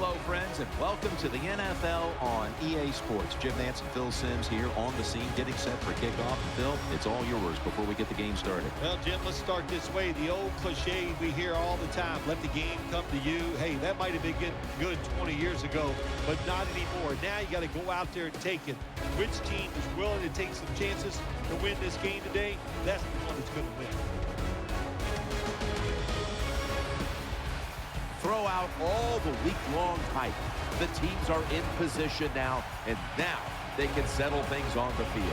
Hello, friends, and welcome to the NFL on EA Sports. Jim Nance and Phil Simms here on the scene, getting set for kickoff. Phil, it's all yours before we get the game started. Well, Jim, let's start this way. The old cliche we hear all the time, let the game come to you. Hey, that might have been good 20 years ago, but not anymore. Now you got to go out there and take it. Which team is willing to take some chances to win this game today? That's the one that's going to win. Throw out all the week-long hype. The teams are in position now, and now they can settle things on the field.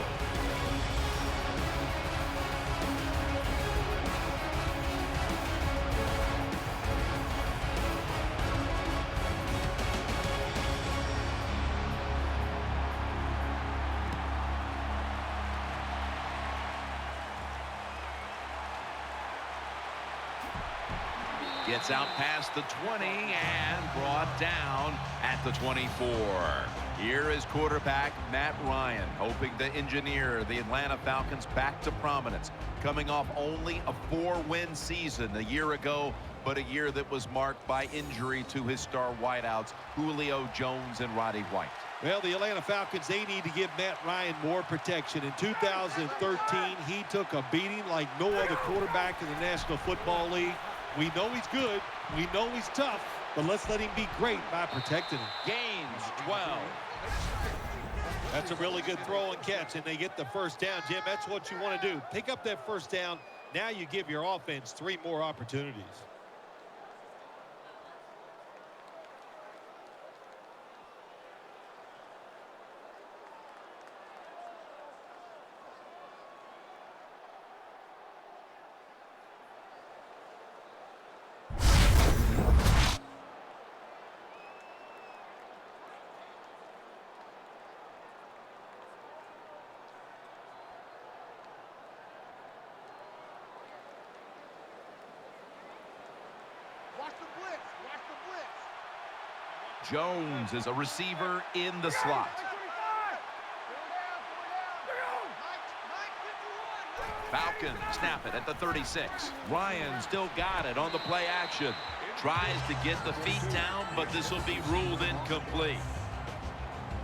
Gets out past the 20 and brought down at the 24. Here is quarterback Matt Ryan, hoping to engineer the Atlanta Falcons back to prominence, coming off only a 4-win season a year ago, but a year that was marked by injury to his star wideouts, Julio Jones and Roddy White. Well, the Atlanta Falcons, they need to give Matt Ryan more protection. In 2013, he took a beating like no other quarterback in the National Football League. We know he's good. We know he's tough. But let's let him be great by protecting him. Gains 12. That's a really good throw and catch, and they get the first down. Jim, that's what you want to do. Pick up that first down. Now you give your offense 3 more opportunities. Jones is a receiver in the slot. Falcons snap it at the 36. Ryan still got it on the play action. Tries to get the feet down, but this will be ruled incomplete.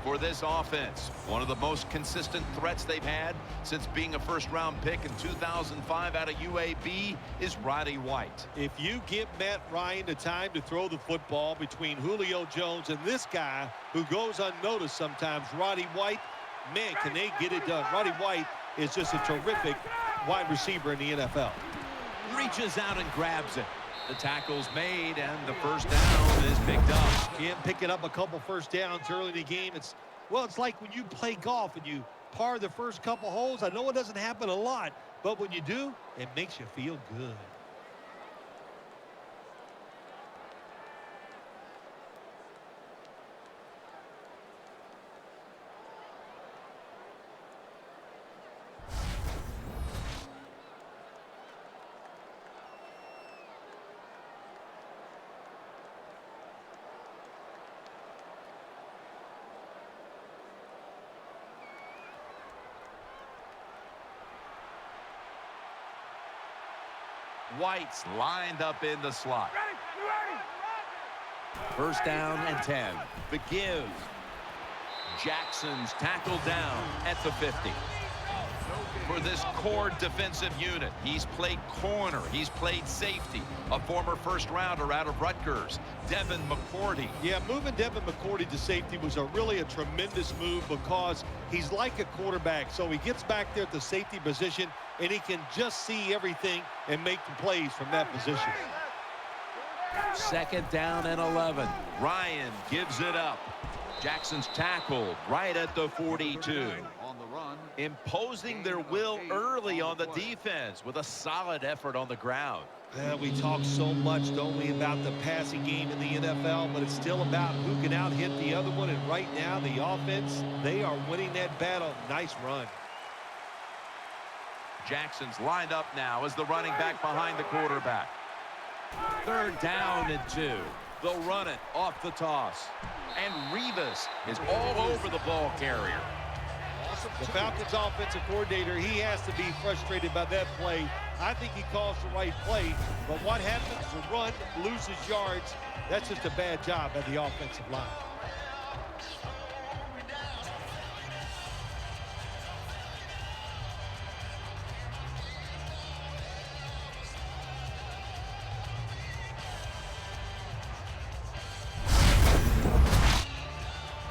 For this offense, one of the most consistent threats they've had since being a first-round pick in 2005 out of UAB is Roddy White. If you give Matt Ryan the time to throw the football between Julio Jones and this guy who goes unnoticed sometimes, Roddy White, man, can they get it done. Roddy White is just a terrific wide receiver in the NFL. Reaches out and grabs it. The tackle's made, and the first down is picked up. Again, picking up a couple first downs early in the game. It's like when you play golf and you par the first couple holes. I know it doesn't happen a lot, but when you do, it makes you feel good. White's lined up in the slot. First down and 10. The give. Jackson's tackled down at the 50. For this core defensive unit, he's played corner, he's played safety, a former first-rounder out of Rutgers, Devin McCourty. Yeah, moving Devin McCourty to safety was really a tremendous move because he's like a quarterback. So he gets back there at the safety position, and he can just see everything and make the plays from that position. Second down and 11. Ryan gives it up. Jackson's tackled right at the 42. On the run, imposing their will early on the defense with a solid effort on the ground. We talk so much, don't we, about the passing game in the NFL, but it's still about who can out-hit the other one. And right now, the offense, they are winning that battle. Nice run. Jackson's lined up now as the running back behind the quarterback. Third down and 2. They'll run it off the toss. And Rivas is all over the ball carrier. The Falcons offensive coordinator, he has to be frustrated by that play. I think he calls the right play, but what happens? The run loses yards. That's just a bad job by the offensive line.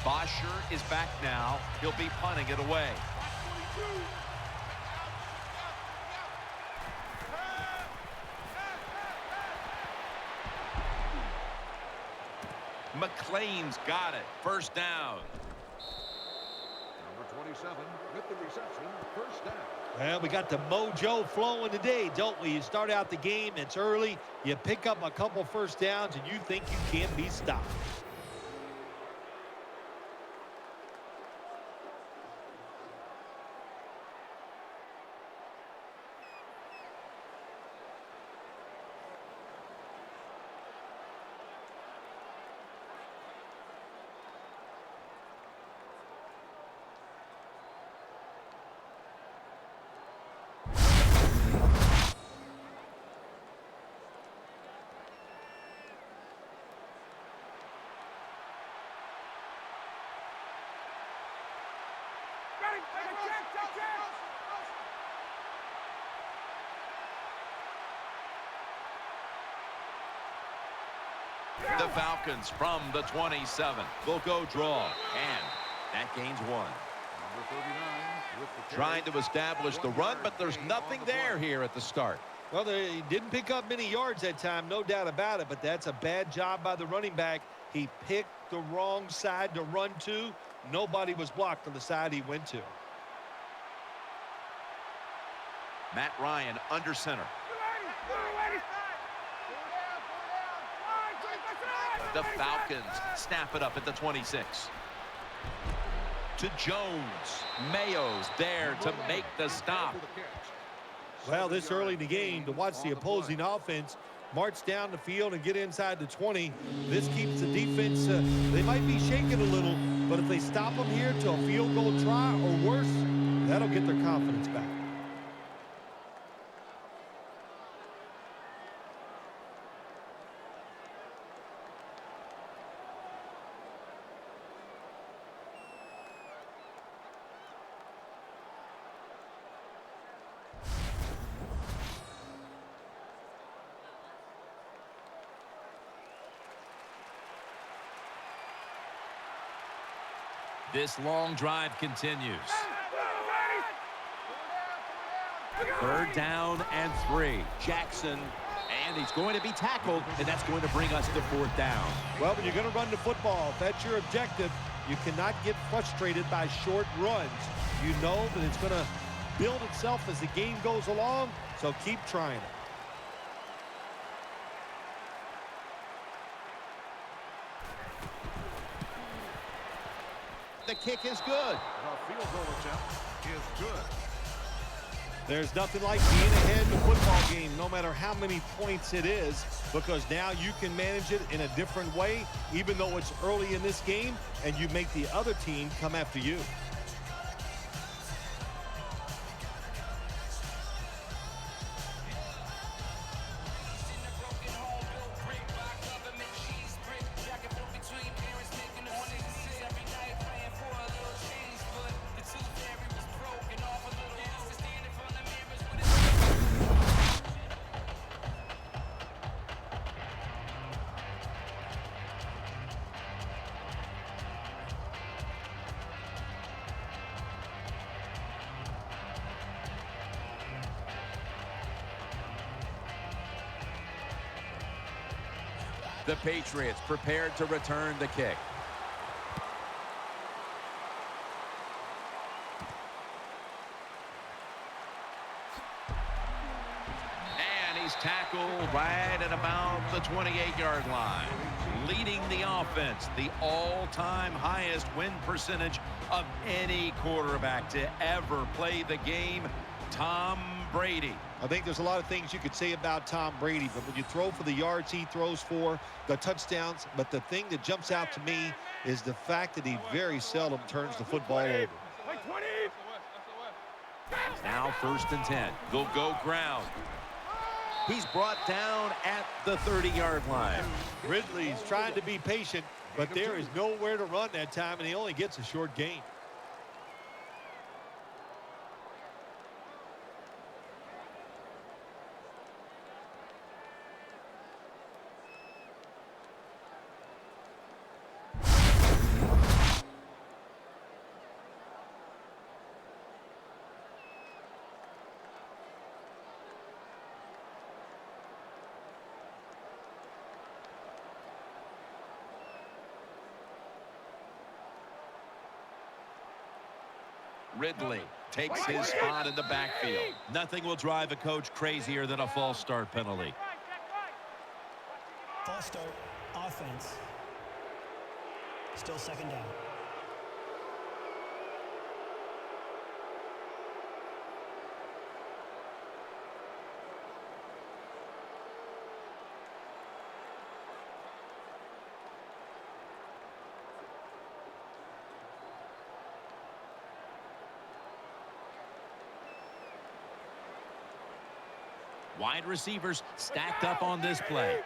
Bosher is back now. He'll be punting it away. McLean's got it. First down. Number 27 with the reception. First down. Well, we got the mojo flowing today, don't we? You start out the game, it's early. You pick up a couple first downs, and you think you can't be stopped. The Falcons from the 27 will go draw, and that gains one. Number 39 with the Trying to establish the run, but there's nothing there here at the start. Well, they didn't pick up many yards that time, no doubt about it, but that's a bad job by the running back. He picked the wrong side to run to. Nobody was blocked on the side he went to. Matt Ryan under center. The Falcons snap it up at the 26. To Jones. Mayo's there to make the stop. Well, this early in the game, to watch the opposing offense march down the field and get inside the 20, this keeps the defense, they might be shaking a little, but if they stop them here to a field goal try or worse, that'll get their confidence back. This long drive continues. Third down and 3. Jackson, and he's going to be tackled, and that's going to bring us to fourth down. Well, when you're going to run the football, if that's your objective, you cannot get frustrated by short runs. You know that it's going to build itself as the game goes along, so keep trying it. The kick is good. The field goal attempt is good. There's nothing like being ahead in the football game, no matter how many points it is, because now you can manage it in a different way, even though it's early in this game, and you make the other team come after you. The Patriots prepared to return the kick. And he's tackled right at about the 28-yard line. Leading the offense, the all-time highest win percentage of any quarterback to ever play the game, Tom Brady. I think there's a lot of things you could say about Tom Brady, but when you throw for the yards he throws for, the touchdowns, but the thing that jumps out to me is the fact that he very seldom turns the football over. Now 1st and 10. They'll go ground. He's brought down at the 30-yard line. Ridley's trying to be patient, but there is nowhere to run that time, and he only gets a short gain. Ridley takes his spot in the backfield. Nothing will drive a coach crazier than a false start penalty. False start, offense. Still 2nd down. Wide receivers stacked up on this play.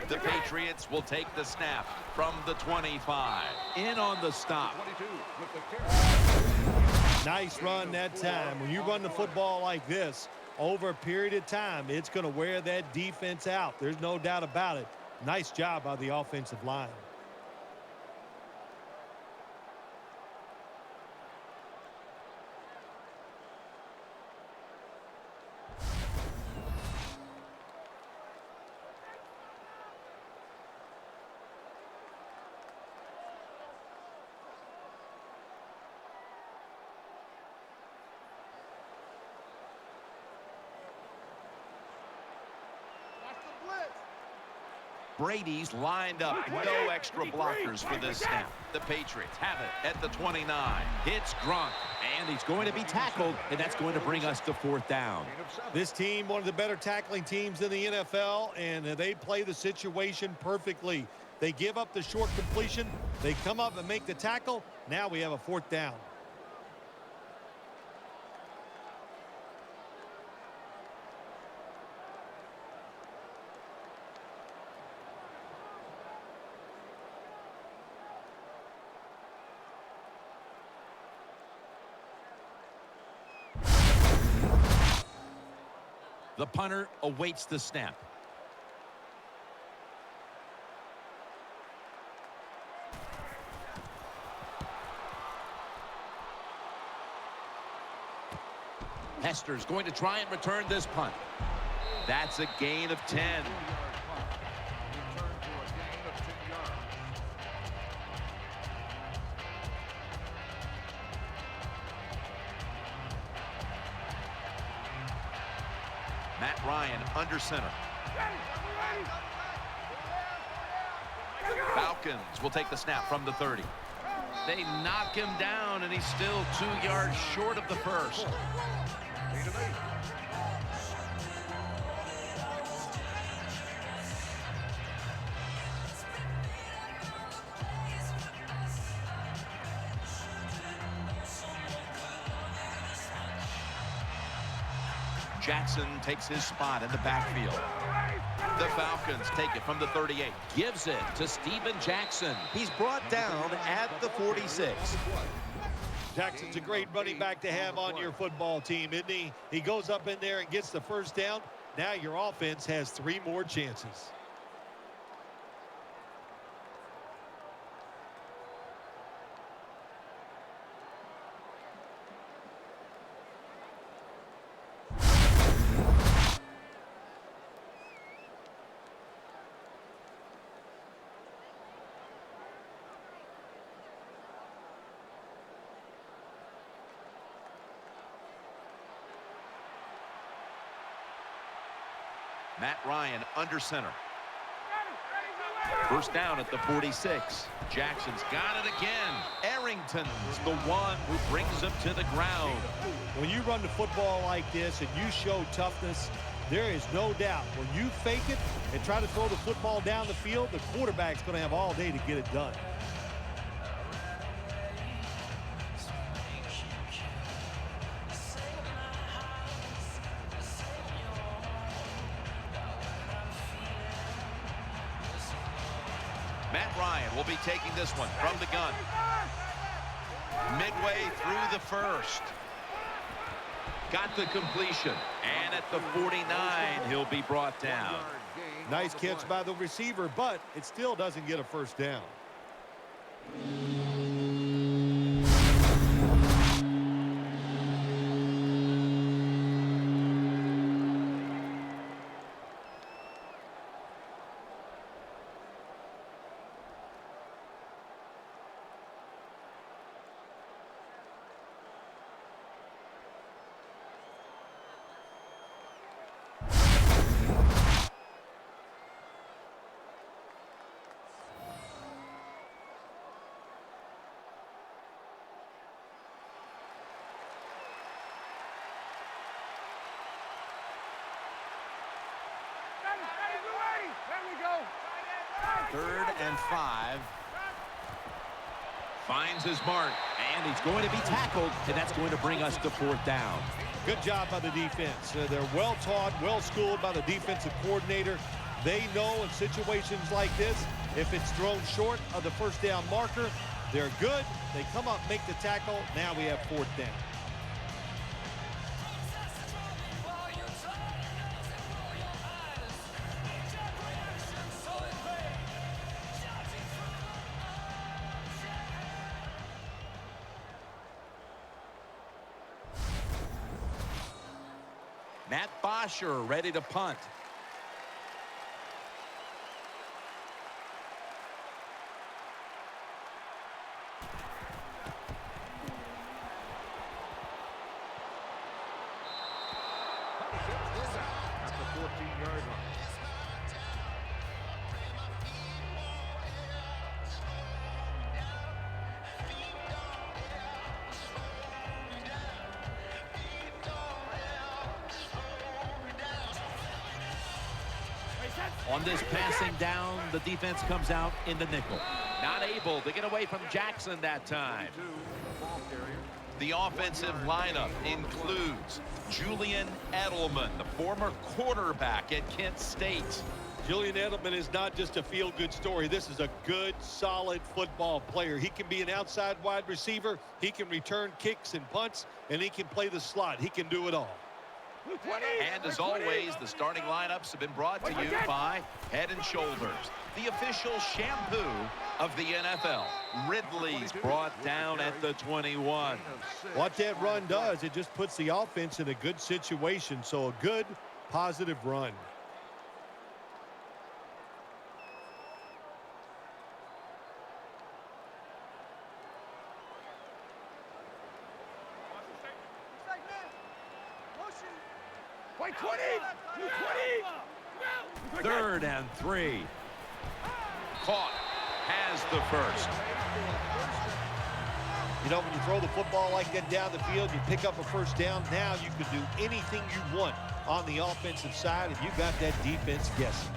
The Patriots will take the snap from the 25. In on the stop. 22 with the carry. Nice run that time. When you run the football like this, over a period of time, it's going to wear that defense out. There's no doubt about it. Nice job by the offensive line. Brady's lined up. No extra blockers for this snap. The Patriots have it at the 29. Hits Gronk. And he's going to be tackled, and that's going to bring us to 4th down. This team, one of the better tackling teams in the NFL, and they play the situation perfectly. They give up the short completion. They come up and make the tackle. Now we have a 4th down. The punter awaits the snap. Hester's going to try and return this punt. That's a gain of 10. Return to a gain of 10 yards. Matt Ryan under center. Falcons will take the snap from the 30. They knock him down, and he's still 2 yards short of the first. Gain of 8. Jackson takes his spot in the backfield. The Falcons take it from the 38. Gives it to Steven Jackson. He's brought down at the 46. Jackson's a great running back to have on your football team, isn't he? He goes up in there and gets the 1st down. Now your offense has 3 more chances. Matt Ryan under center. 1st down at the 46. Jackson's got it again. Arrington's the one who brings him to the ground. When you run the football like this and you show toughness, there is no doubt when you fake it and try to throw the football down the field, the quarterback's going to have all day to get it done. Ryan will be taking this one from the gun. Midway through the first. Got the completion. And at the 49, he'll be brought down. Nice catch by the receiver, but it still doesn't get a first down. Third and 5. Finds his mark. And he's going to be tackled, and that's going to bring us to 4th down. Good job by the defense. They're well taught, well schooled by the defensive coordinator. They know in situations like this, if it's thrown short of the first down marker, they're good. They come up, make the tackle. Now we have 4th down. Matt Bosher ready to punt. At the 14-yard line. On this passing down, the defense comes out in the nickel. Not able to get away from Jackson that time. Ball carrier. The offensive lineup includes Julian Edelman, the former quarterback at Kent State. Julian Edelman is not just a feel-good story. This is a good, solid football player. He can be an outside wide receiver. He can return kicks and punts, and he can play the slot. He can do it all. And as always, the starting lineups have been brought to you by Head & Shoulders, the official shampoo of the NFL. Ridley's brought down at the 21. What that run does, it just puts the offense in a good situation. So a good, positive run. Third and 3. Caught. Has the first. You know, when you throw the football like that down the field, you pick up a first down. Now you can do anything you want on the offensive side, and you got that defense guessing.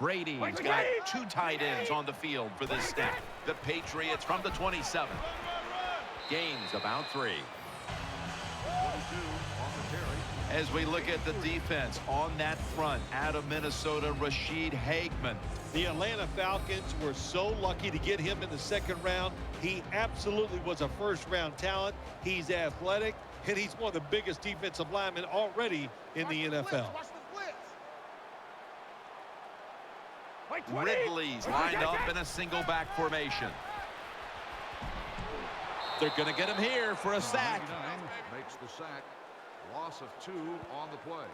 Brady's got 2 tight ends on the field for this snap. The Patriots from the 27. Gains about 3. 22 on the carry. As we look at the defense on that front, out of Minnesota, Rashid Hageman. The Atlanta Falcons were so lucky to get him in the 2nd round. He absolutely was a first-round talent. He's athletic, and he's one of the biggest defensive linemen already in the NFL. Ridley's lined up in a single back formation. They're going to get him here for a sack. 99 makes the sack. Loss of 2 on the play.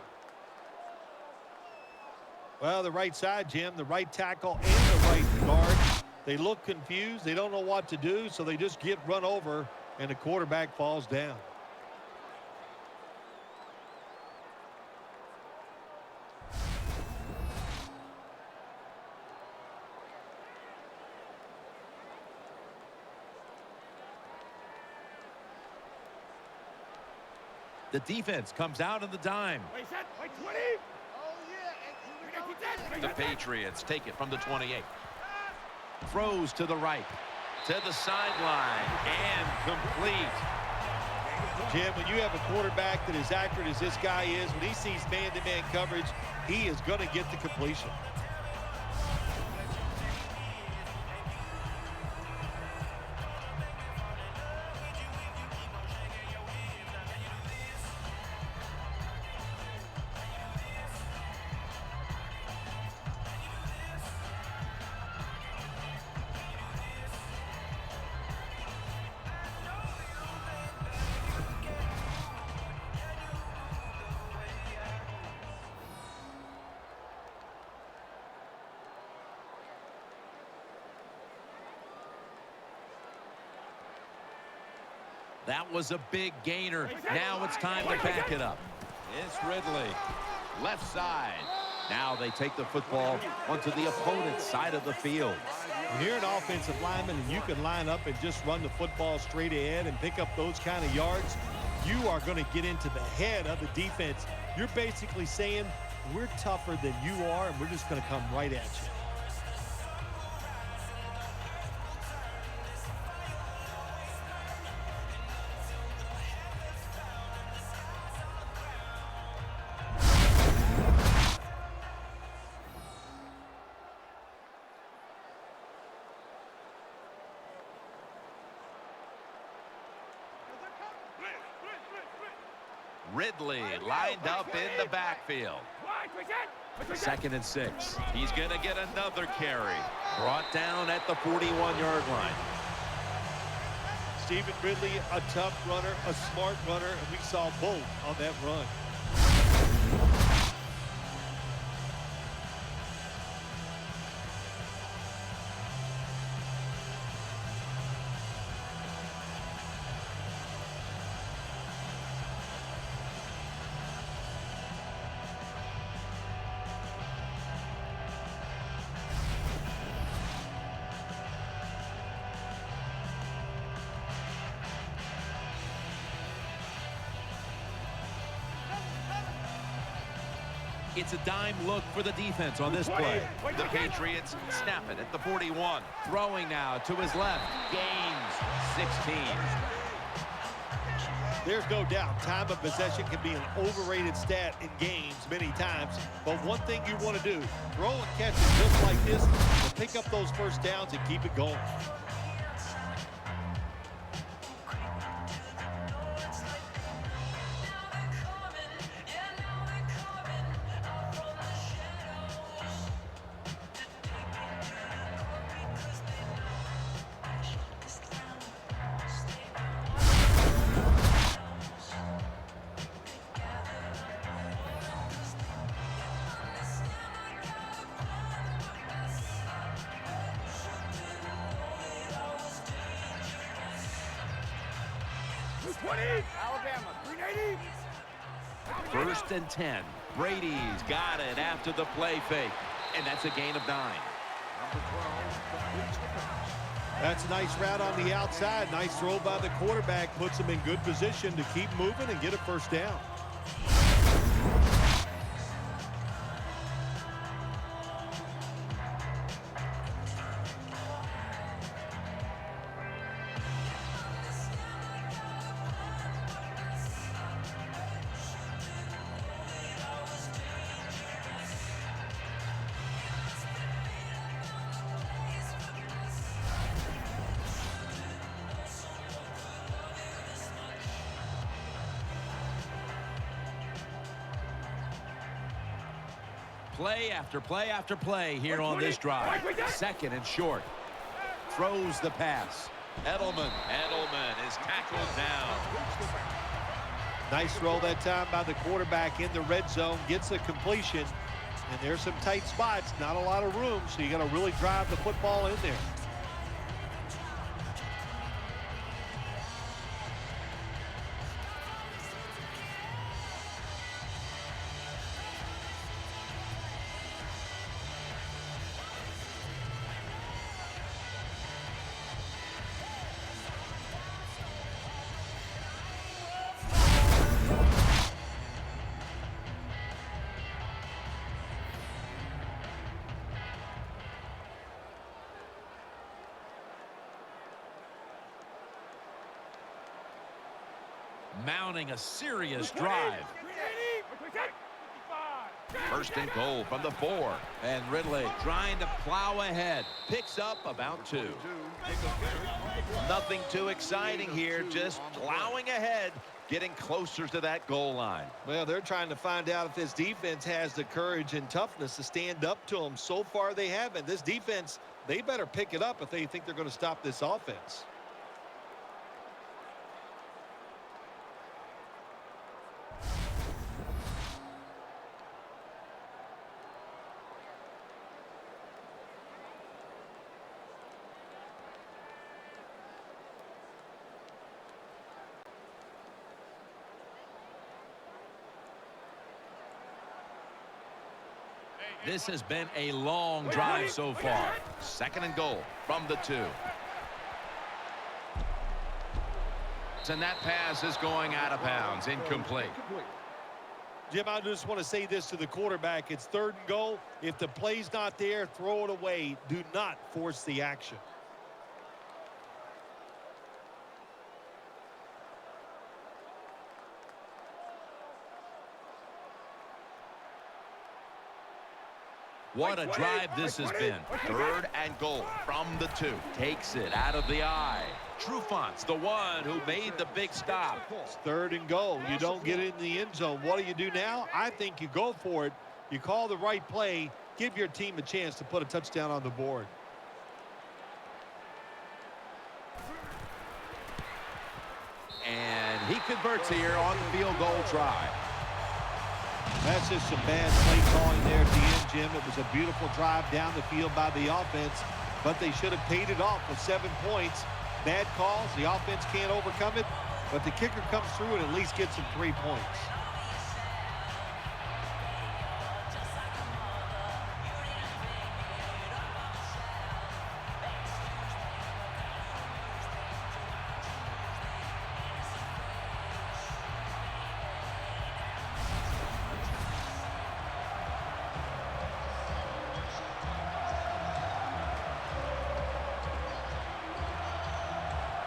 Well, the right side, Jim, the right tackle and the right guard, they look confused. They don't know what to do, so they just get run over, and the quarterback falls down. The defense comes out in the dime. The Patriots take it from the 28. Throws to the right, to the sideline, and complete. Jim, when you have a quarterback that is accurate as this guy is, when he sees man-to-man coverage, he is going to get the completion. That was a big gainer. Now it's time to back it up. It's Ridley. Left side. Now they take the football onto the opponent's side of the field. When you're an offensive lineman and you can line up and just run the football straight ahead and pick up those kind of yards, you are going to get into the head of the defense. You're basically saying, we're tougher than you are, and we're just going to come right at you. Ridley lined up in the backfield. 2nd and 6. He's going to get another carry. Brought down at the 41-yard line. Stephen Ridley, a tough runner, a smart runner, and we saw both on that run. It's a dime look for the defense on this play. The Patriots snap it at the 41. Throwing now to his left. Gains 16. There's no doubt time of possession can be an overrated stat in games many times. But one thing you want to do, throw and catch it just like this to pick up those first downs and keep it going. Alabama, 380. 1st and 10. Brady's got it after the play fake. And that's a gain of 9. That's a nice route on the outside. Nice throw by the quarterback. Puts him in good position to keep moving and get a first down. Play after play after play here on this drive. 2nd and short. Throws the pass. Edelman is tackled down. Nice throw that time by the quarterback in the red zone. Gets a completion. And there's some tight spots. Not a lot of room, so you got to really drive the football in there. mounting a serious drive. First and goal from the 4. And Ridley trying to plow ahead. Picks up about 2. Nothing too exciting here, just plowing ahead, getting closer to that goal line. Well, they're trying to find out if this defense has the courage and toughness to stand up to them. So far, they haven't. This defense, they better pick it up if they think they're going to stop this offense. This has been a long drive so far. Second and goal from the 2. And that pass is going out of bounds, incomplete. Jim, I just want to say this to the quarterback. It's third and goal. If the play's not there, throw it away. Do not force the action. What a drive this has been. Third and goal from the 2. Takes it out of the eye. Trufont's the one who made the big stop. It's third and goal. You don't get it in the end zone. What do you do now? I think you go for it. You call the right play. Give your team a chance to put a touchdown on the board. And he converts here on the field goal try. That's just some bad play calling there at the end, Jim. It was a beautiful drive down the field by the offense, but they should have paid it off with 7 points. Bad calls. The offense can't overcome it, but the kicker comes through and at least gets them 3 points.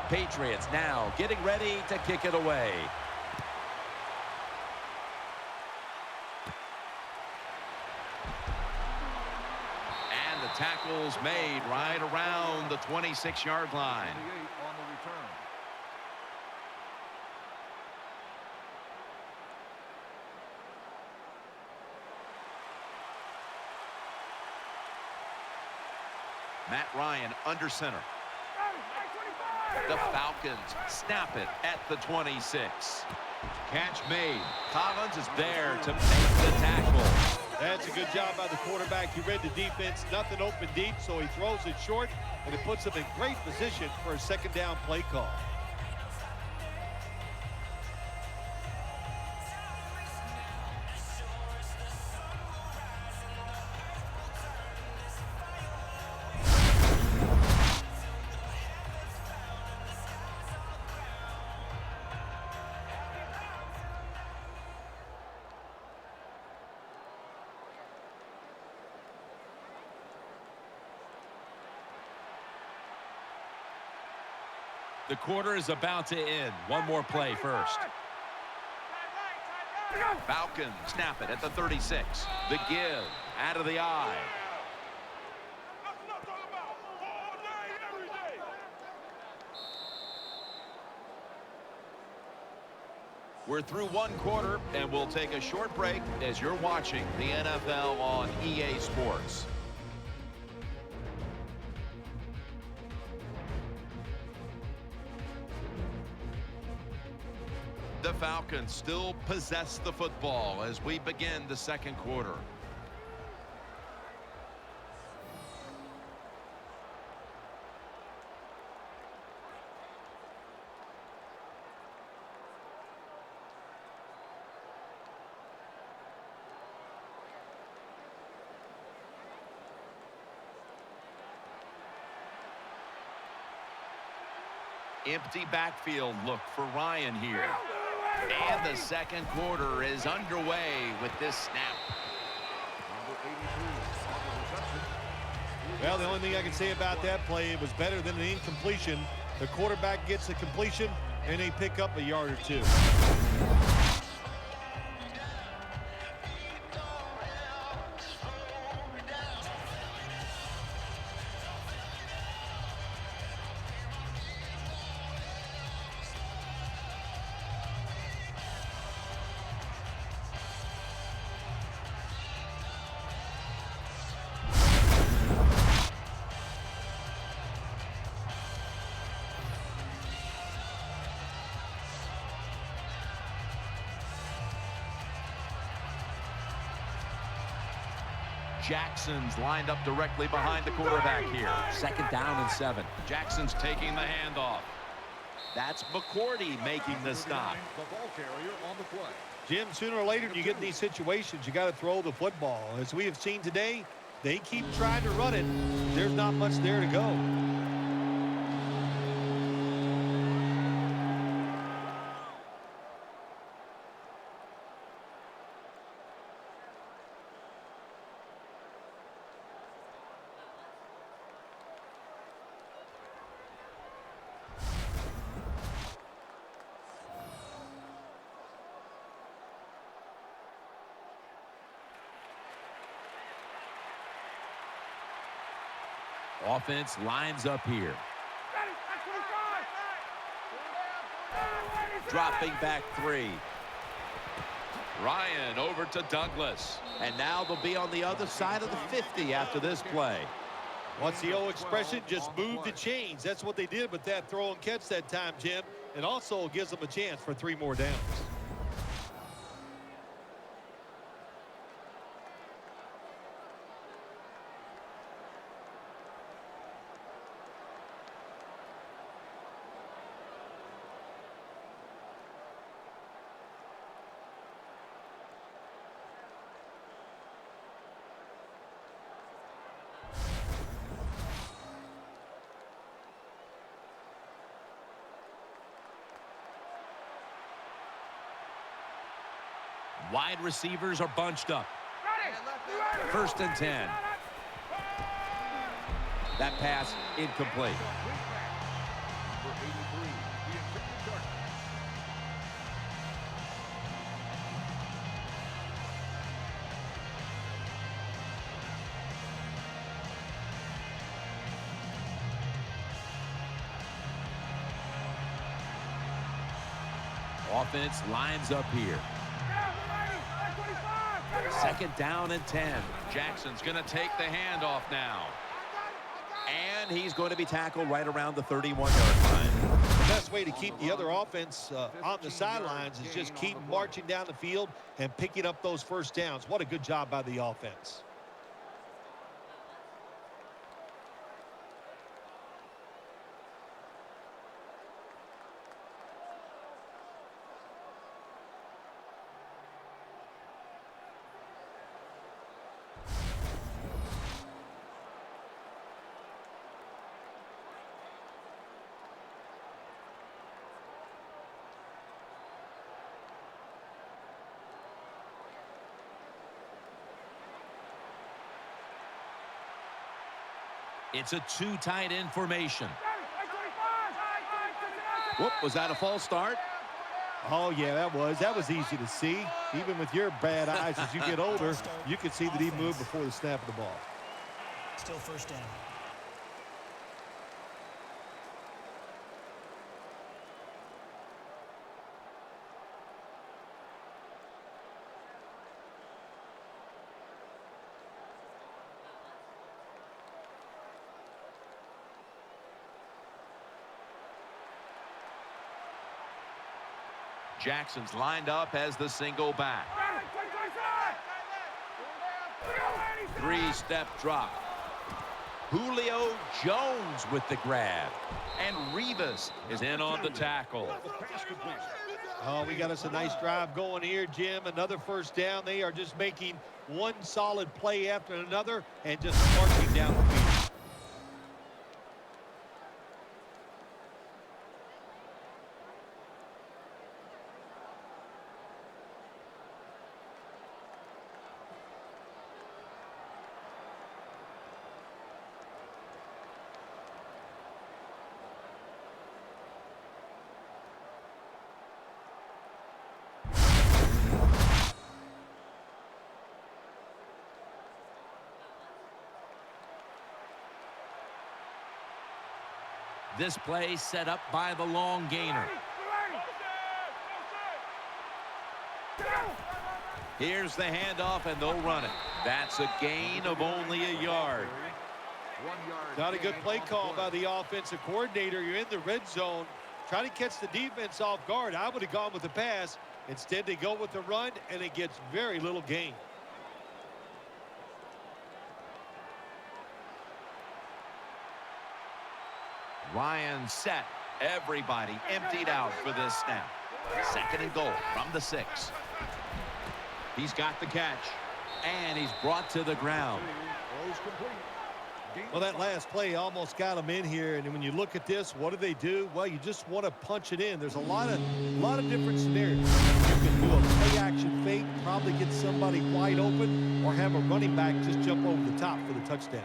Patriots now getting ready to kick it away. And the tackle's made right around the 26-yard line. On the return. Matt Ryan under center. The Falcons snap it at the 26. Catch made. Collins is there to make the tackle. That's a good job by the quarterback. He read the defense. Nothing open deep, so he throws it short, and it puts him in great position for a second down play call. The quarter is about to end. One more play first. Falcons snap it at the 36. The give out of the eye. We're through one quarter, and we'll take a short break as you're watching the NFL on EA Sports. The Falcons still possess the football as we begin the second quarter. Empty backfield look for Ryan here. And the second quarter is underway with this snap. Well, the only thing I can say about that play, it was better than an incompletion. The quarterback gets the completion, And they pick up a yard or two. Jackson's lined up directly behind the quarterback here. 2nd down and 7. Jackson's taking the handoff. That's McCourty making the stop. The ball carrier on the play. Jim, sooner or later, you get in these situations, you got to throw the football. As we have seen today, they keep trying to run it. There's not much there to go. Offense lines up here. Dropping back 3. Ryan over to Douglas. And now they'll be on the other side of the 50 after this play. What's the old expression? Just move the chains. That's what they did with that throw and catch that time, Jim. It also gives them a chance for 3 more downs. Wide receivers are bunched up. 1st and 10. That pass incomplete. Number 83, the intended target. Offense lines up here. 2nd down and 10. Jackson's going to take the handoff now. And he's going to be tackled right around the 31-yard line. The best way to keep the other offense on the sidelines is just keep marching down the field and picking up those first downs. What a good job by the offense. It's a 2 tight end formation. Whoop, was that a false start? Oh, yeah, that was easy to see. Even with your bad eyes as you get older, you could see that he moved before the snap of the ball. Still 1st down. Jackson's lined up as the single back. 3-step drop. Julio Jones with the grab. And Revis is in on the tackle. Oh, we got us a nice drive going here, Jim. Another 1st down. They are just making one solid play after another and just marching down the field. This play set up by the long gainer. Here's the handoff, and they'll run it. That's a gain of only a yard. 1 yard. Not a good gain play on call by the offensive coordinator. You're in the red zone. Try to catch the defense off guard. I would have gone with the pass. Instead, they go with the run, and it gets very little gain. Ryan set. Everybody emptied out for this snap. 2nd and goal from the 6. He's got the catch, and he's brought to the ground. Throws complete. Gain Well, that of last play almost got them in here, and when you look at this, what do? Well, you just want to punch it in. There's a lot of different scenarios. You can do a play-action fake, probably get somebody wide open, or have a running back just jump over the top for the touchdown.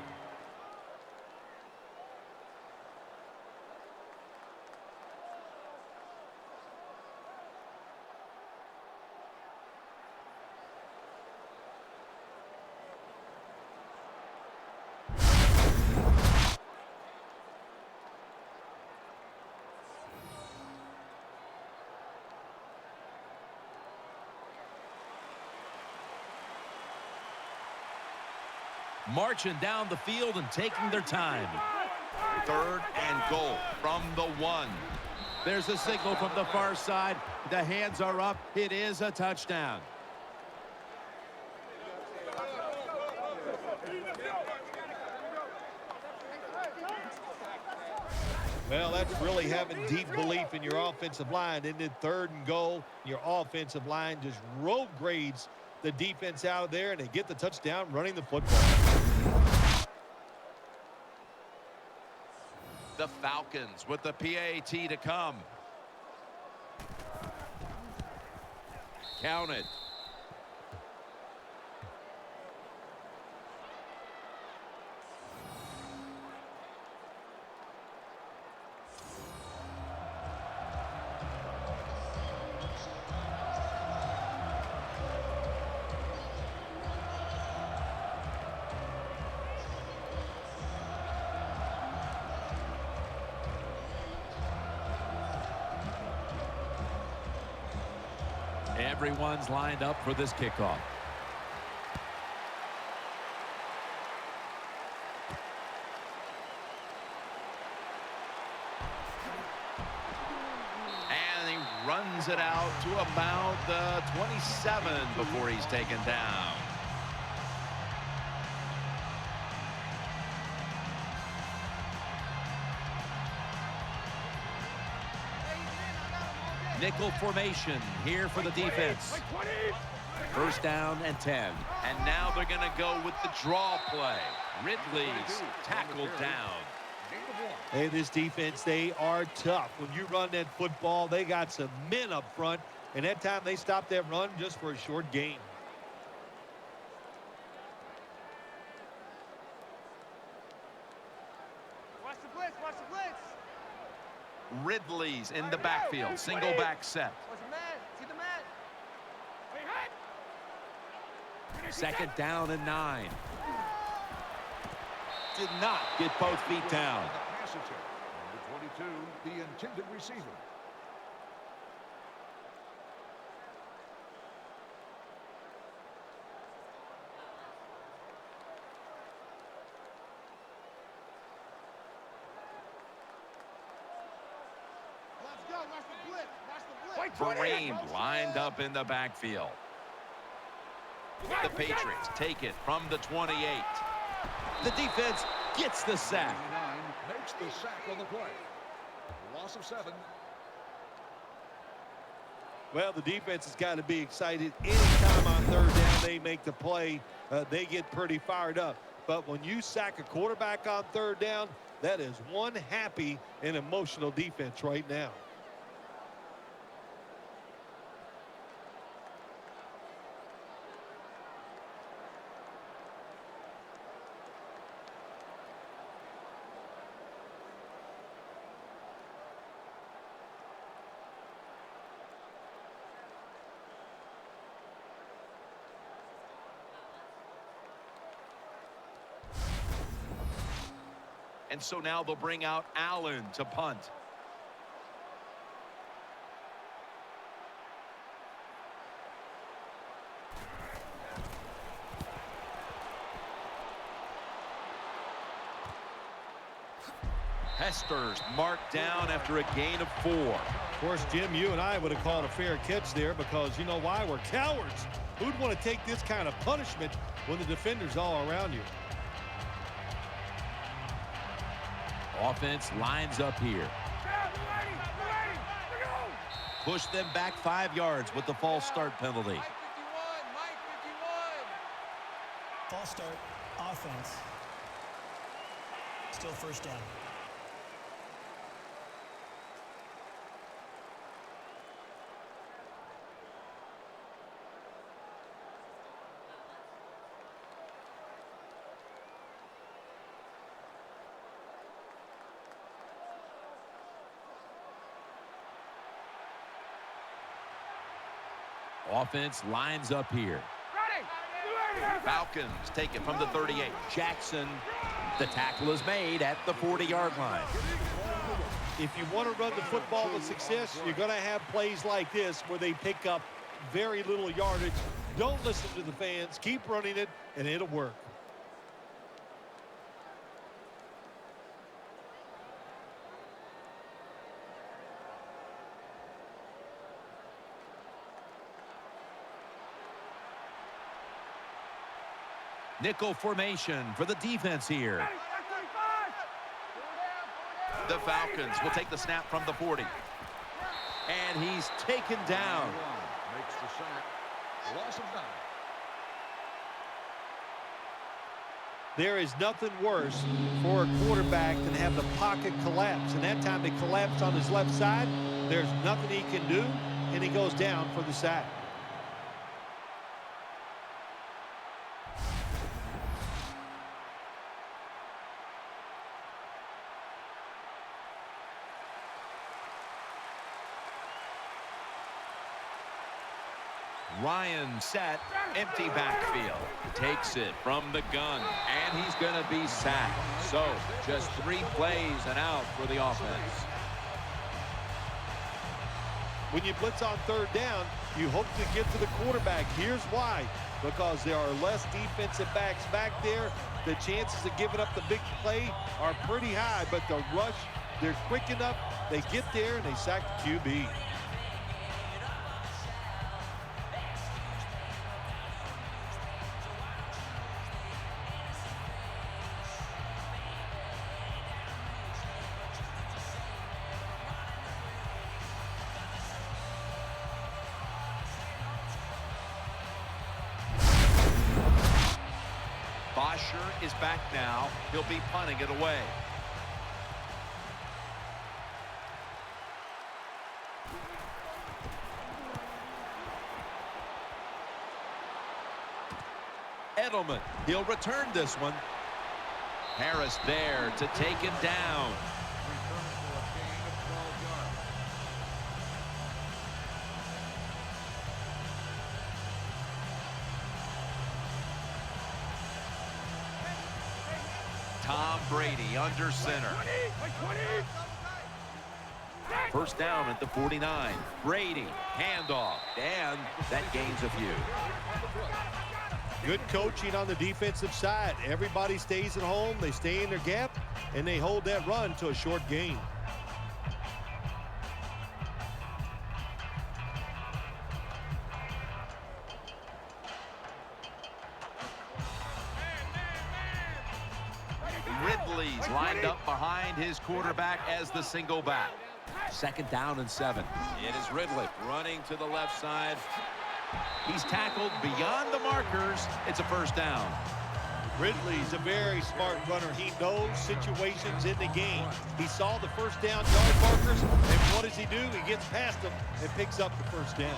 Marching down the field and taking their time. 3rd and goal from the 1. There's a signal from the far side. The hands are up. It is a touchdown. Well, that's really having deep belief in your offensive line. And then 3rd and goal, your offensive line just road grades the defense out of there, and they get the touchdown running the football. The Falcons with the PAT to come. Counted. Everyone's lined up for this kickoff. And he runs it out to about the 27 before he's taken down. Nickel formation here for the defense. 1st down and 10. And now they're going to go with the draw play. Ridley's tackled down. gain of 1. Hey, this defense, they are tough. When you run that football, they got some men up front, and that time they stopped that run just for a short gain. Watch the blitz, watch the blitz. Ridley's in the backfield. Single back set. Watch the man, see the man. 2nd down and 9. Did not get both feet down. The pass attempt. Number 22, the intended receiver. Let's go, watch the blitz, watch the blitz. Bream lined up in the backfield. The Patriots take it from the 28. The defense gets the sack. 99 makes the sack on the play. Loss of 7. Well, the defense has got to be excited. Anytime on 3rd down they make the play, they get pretty fired up. But when you sack a quarterback on 3rd down, that is one happy and emotional defense right now. And so now they'll bring out Allen to punt. Hester's marked down after a gain of 4. Of course, Jim, you and I would have called a fair catch there because you know why? We're cowards. Who'd want to take this kind of punishment when the defender's all around you? Offense lines up here. Push them back 5 yards with the false start penalty. False start, offense. Still first down. Offense lines up here. Falcons take it from the 38. Jackson, the tackle is made at the 40-yard line. If you want to run the football with success, you're going to have plays like this where they pick up very little yardage. Don't listen to the fans. Keep running it, and it'll work. Nickel formation for the defense here. The Falcons will take the snap from the 40. And he's taken down. Makes the sack. Loss of 9. There is nothing worse for a quarterback than have the pocket collapse. And that time it collapsed on his left side. There's nothing he can do, and he goes down for the sack. Ryan set, empty backfield. Takes it from the gun, and he's going to be sacked. So just 3 plays and out for the offense. When you blitz on 3rd down, you hope to get to the quarterback. Here's why. Because there are less defensive backs back there. The chances of giving up the big play are pretty high, but the rush, they're quick enough. They get there, and they sack the QB. Bosher is back now. He'll be punting it away. Edelman, he'll return this one. Harris there to take him down. Return for a gain of 12 yards. Tom Brady under center. First down at the 49. Brady, handoff, and that gains a few. Good coaching on the defensive side. Everybody stays at home. They stay in their gap, and they hold that run to a short gain. Ridley's lined up behind his quarterback as the single back. 2nd down and 7. It is Ridley running to the left side. He's tackled beyond the markers. It's a first down. Ridley's a very smart runner. He knows situations in the game. He saw the first down yard markers, and what does he do? He gets past them and picks up the first down.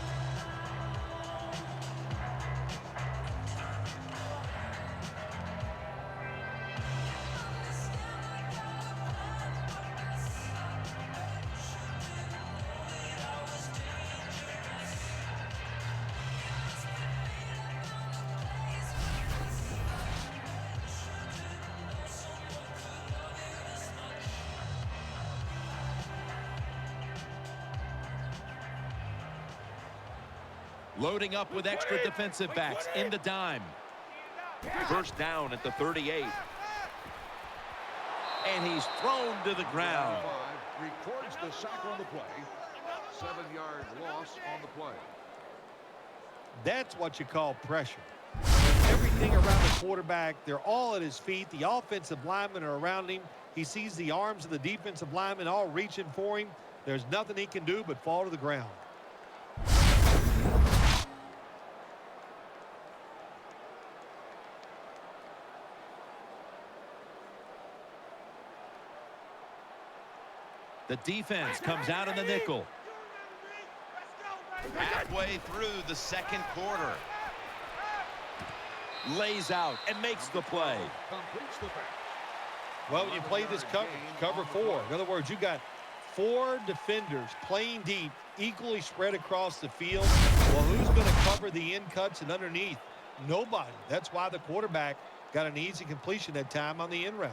Loading up with extra defensive backs in the dime. First down at the 38. And he's thrown to the ground. Records the sack on the play. 7-yard loss on the play. That's what you call pressure. Everything around the quarterback, they're all at his feet. The offensive linemen are around him. He sees the arms of the defensive linemen all reaching for him. There's nothing he can do but fall to the ground. The defense comes out in the nickel. Halfway through the second quarter. Lays out and makes the play. Completes the pass. Well, when you play this coverage, cover 4. In other words, you got 4 defenders playing deep, equally spread across the field. Well, who's going to cover the in cuts and underneath? Nobody. That's why the quarterback got an easy completion that time on the in route.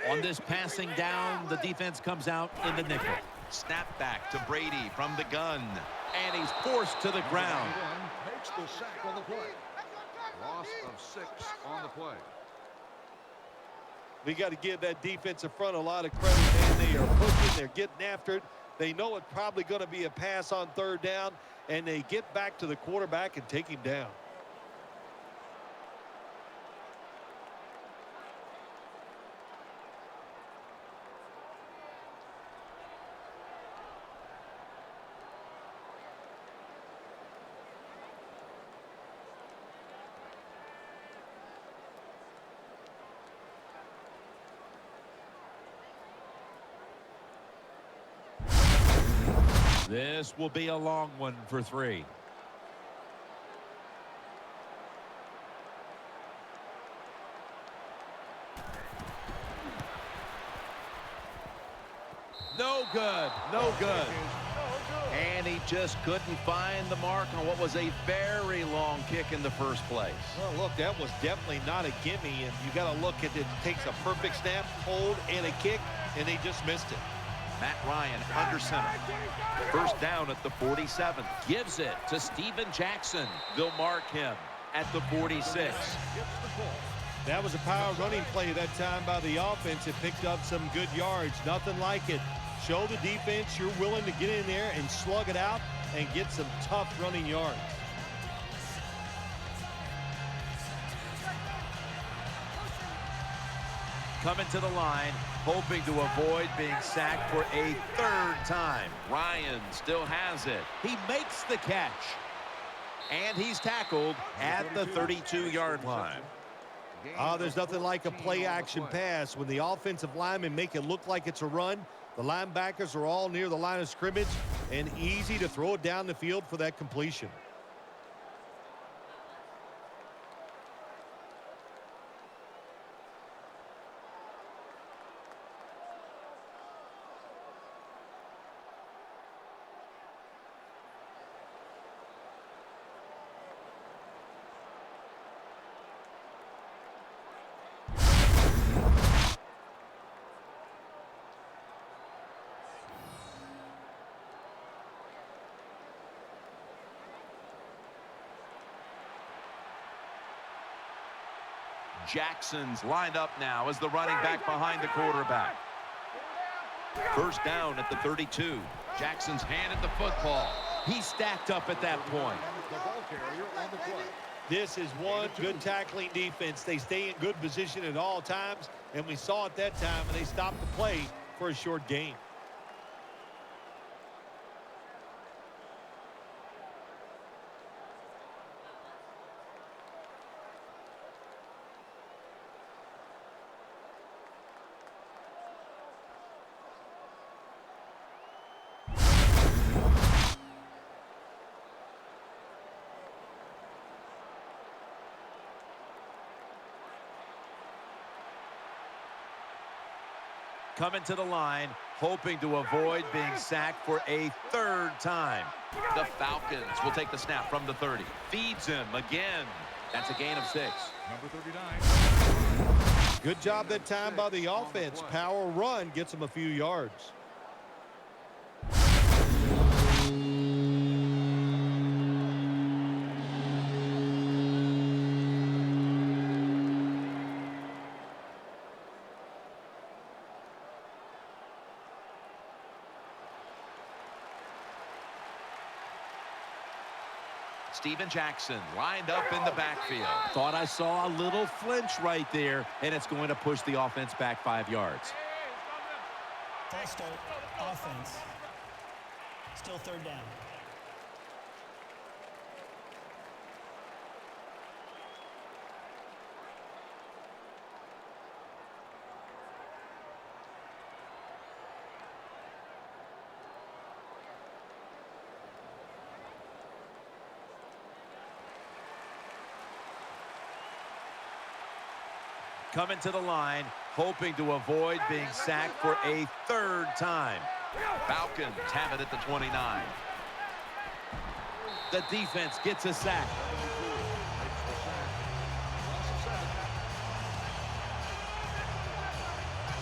On this passing down, the defense comes out in the nickel. Snap back to Brady from the gun. And he's forced to the ground. Takes the sack on the play. Loss of 6 on the play. We got to give that defensive front a lot of credit, man. They are pushing. They're getting after it. They know it's probably going to be a pass on third down, and they get back to the quarterback and take him down. This will be a long one for 3. No good. No good. And he just couldn't find the mark on what was a very long kick in the first place. Well, look, that was definitely not a gimme, and you got to look at it. It takes a perfect snap, hold, and a kick, and they just missed it. Matt Ryan under center. First down at the 47. Gives it to Steven Jackson. They'll mark him at the 46. That was a power running play that time by the offense. It picked up some good yards. Nothing like it. Show the defense you're willing to get in there and slug it out and get some tough running yards. Coming to the line, hoping to avoid being sacked for a 3rd time. Ryan still has it. He makes the catch. And he's tackled at the 32-yard line. There's nothing like a play-action pass. When the offensive linemen make it look like it's a run, the linebackers are all near the line of scrimmage and easy to throw it down the field for that completion. Jackson's lined up now as the running back behind the quarterback. First down at the 32. Jackson's handed the football. He stacked up at that point. The ball carrier on the play. This is one good tackling defense. They stay in good position at all times, and we saw it that time, and they stopped the play for a short gain. Coming to the line, hoping to avoid being sacked for a third time. The Falcons will take the snap from the 30. Feeds him again. That's a gain of 6. Number 39. Good job that time by the offense. Power run gets them a few yards. Steven Jackson lined up in the backfield. Thought I saw a little flinch right there, and it's going to push the offense back 5 yards. False start. Offense. Still third down. Coming to the line, hoping to avoid being sacked for a third time. Falcons have it at the 29. The defense gets a sack.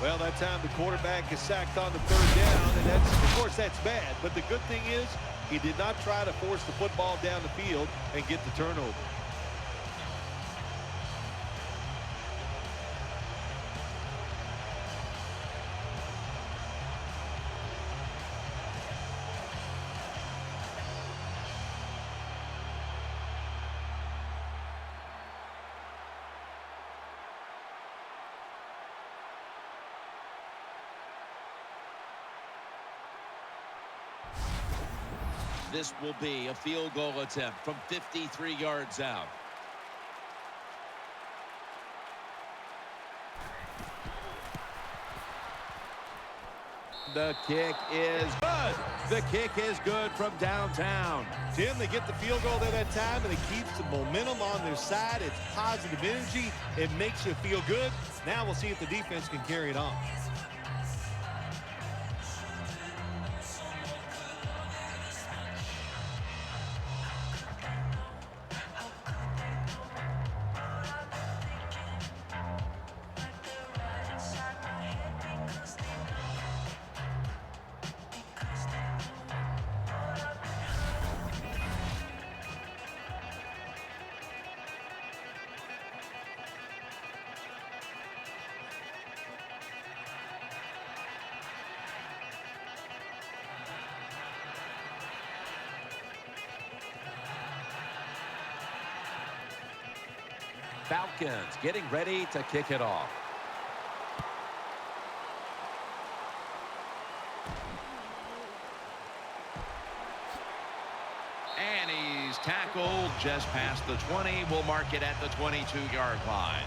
Well, that time the quarterback is sacked on the third down, and that's, of course, that's bad. But the good thing is he did not try to force the football down the field and get the turnover. This will be a field goal attempt from 53 yards out. The kick is good. The kick is good from downtown. Tim, they get the field goal there that time, and it keeps the momentum on their side. It's positive energy. It makes you feel good. Now we'll see if the defense can carry it on. Falcons getting ready to kick it off. And he's tackled just past the 20. We'll mark it at the 22-yard line.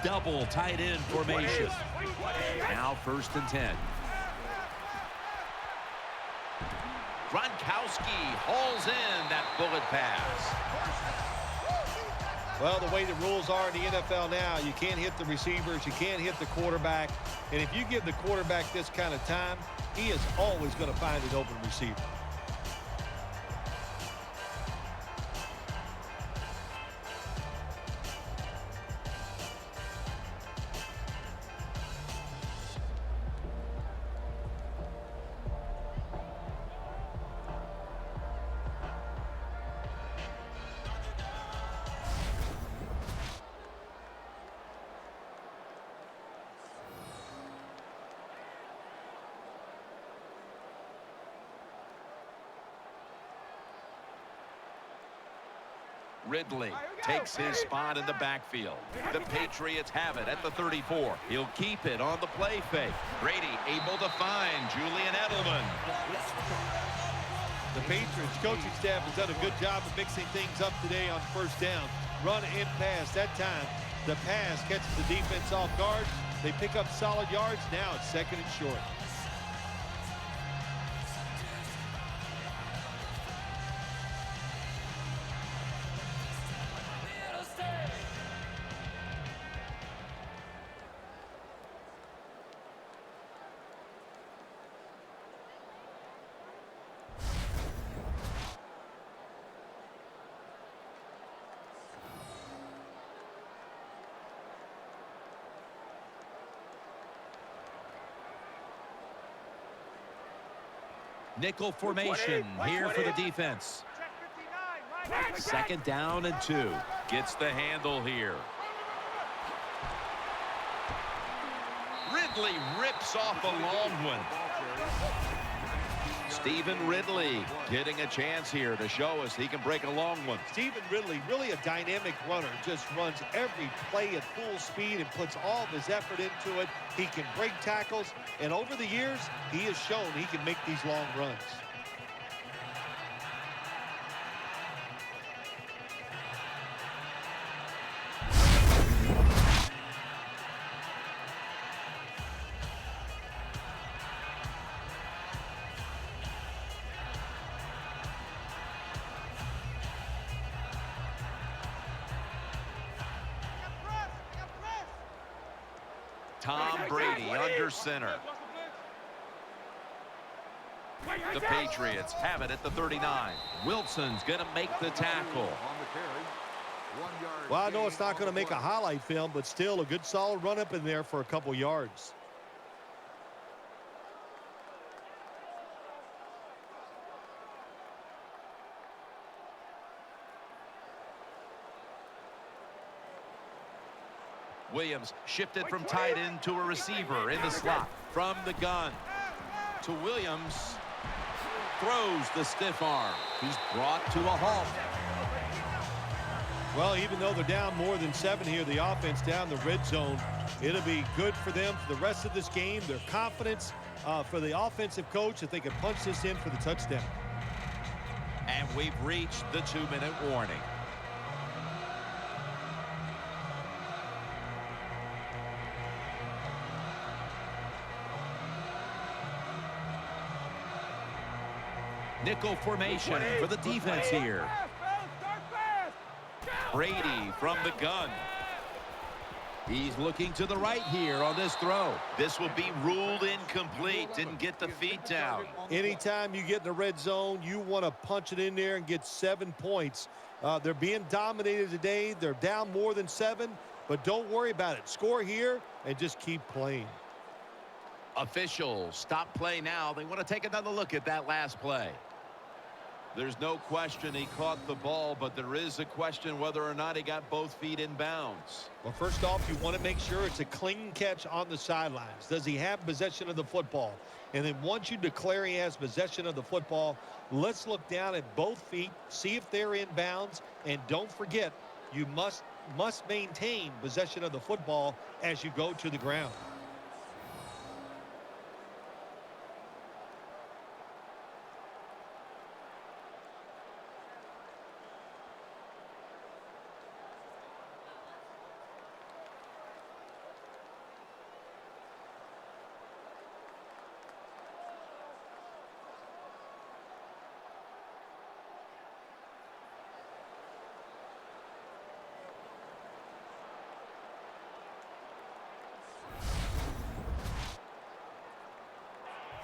Double tight end formation. Now 1st and 10. Gronkowski hauls in that bullet pass. Well, the way the rules are in the NFL now, you can't hit the receivers, you can't hit the quarterback. And if you give the quarterback this kind of time, he is always going to find an open receiver. Ridley takes his spot in the backfield. The Patriots have it at the 34. He'll keep it on the play fake. Brady able to find Julian Edelman. The Patriots coaching staff has done a good job of mixing things up today on 1st down. Run and pass. That time, the pass catches the defense off guard. They pick up solid yards. Now it's 2nd and short. Nickel formation here for the defense. Second down and 2. Gets the handle here. Ridley rips off a long one. Stephen Ridley getting a chance here to show us he can break a long one. Stephen Ridley, really a dynamic runner, just runs every play at full speed and puts all of his effort into it. He can break tackles, and over the years, he has shown he can make these long runs. Tom Brady under center. The Patriots have it at the 39. Wilson's going to make the tackle. Well, I know it's not going to make a highlight film, but still a good solid run up in there for a couple yards. Williams shifted from tight end to a receiver in the slot. From the gun to Williams. Throws the stiff arm. He's brought to a halt. Well, even though they're down more than 7 here, the offense down the red zone, it'll be good for them for the rest of this game. Their confidence for the offensive coach that they can punch this in for the touchdown. And we've reached the 2-minute warning. Nickel formation for the defense here. Brady from the gun. He's looking to the right here on this throw. This will be ruled incomplete. Didn't get the feet down. Anytime you get in the red zone, you want to punch it in there and get 7 points. They're being dominated today. They're down more than 7, but don't worry about it. Score here and just keep playing. Officials stop play now. They want to take another look at that last play. There's no question he caught the ball, but there is a question whether or not he got both feet in bounds. Well, first off, you want to make sure it's a clean catch on the sidelines. Does he have possession of the football? And then once you declare he has possession of the football, let's look down at both feet, see if they're in bounds, and don't forget, you must maintain possession of the football as you go to the ground.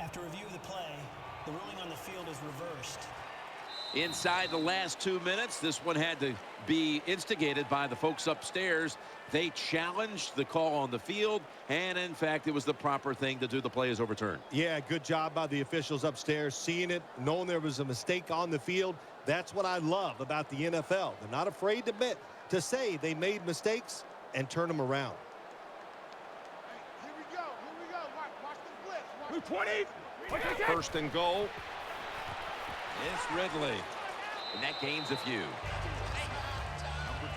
After review of the play, the ruling on the field is reversed. Inside the last 2 minutes, this one had to be instigated by the folks upstairs. They challenged the call on the field, and in fact, it was the proper thing to do. The play is overturned. Yeah, good job by the officials upstairs, seeing it, knowing there was a mistake on the field. That's what I love about the NFL. They're not afraid to admit, to say they made mistakes and turn them around. Here we go. Watch the blitz. Watch 20. First and goal. It's Ridley. And that gains a few. Number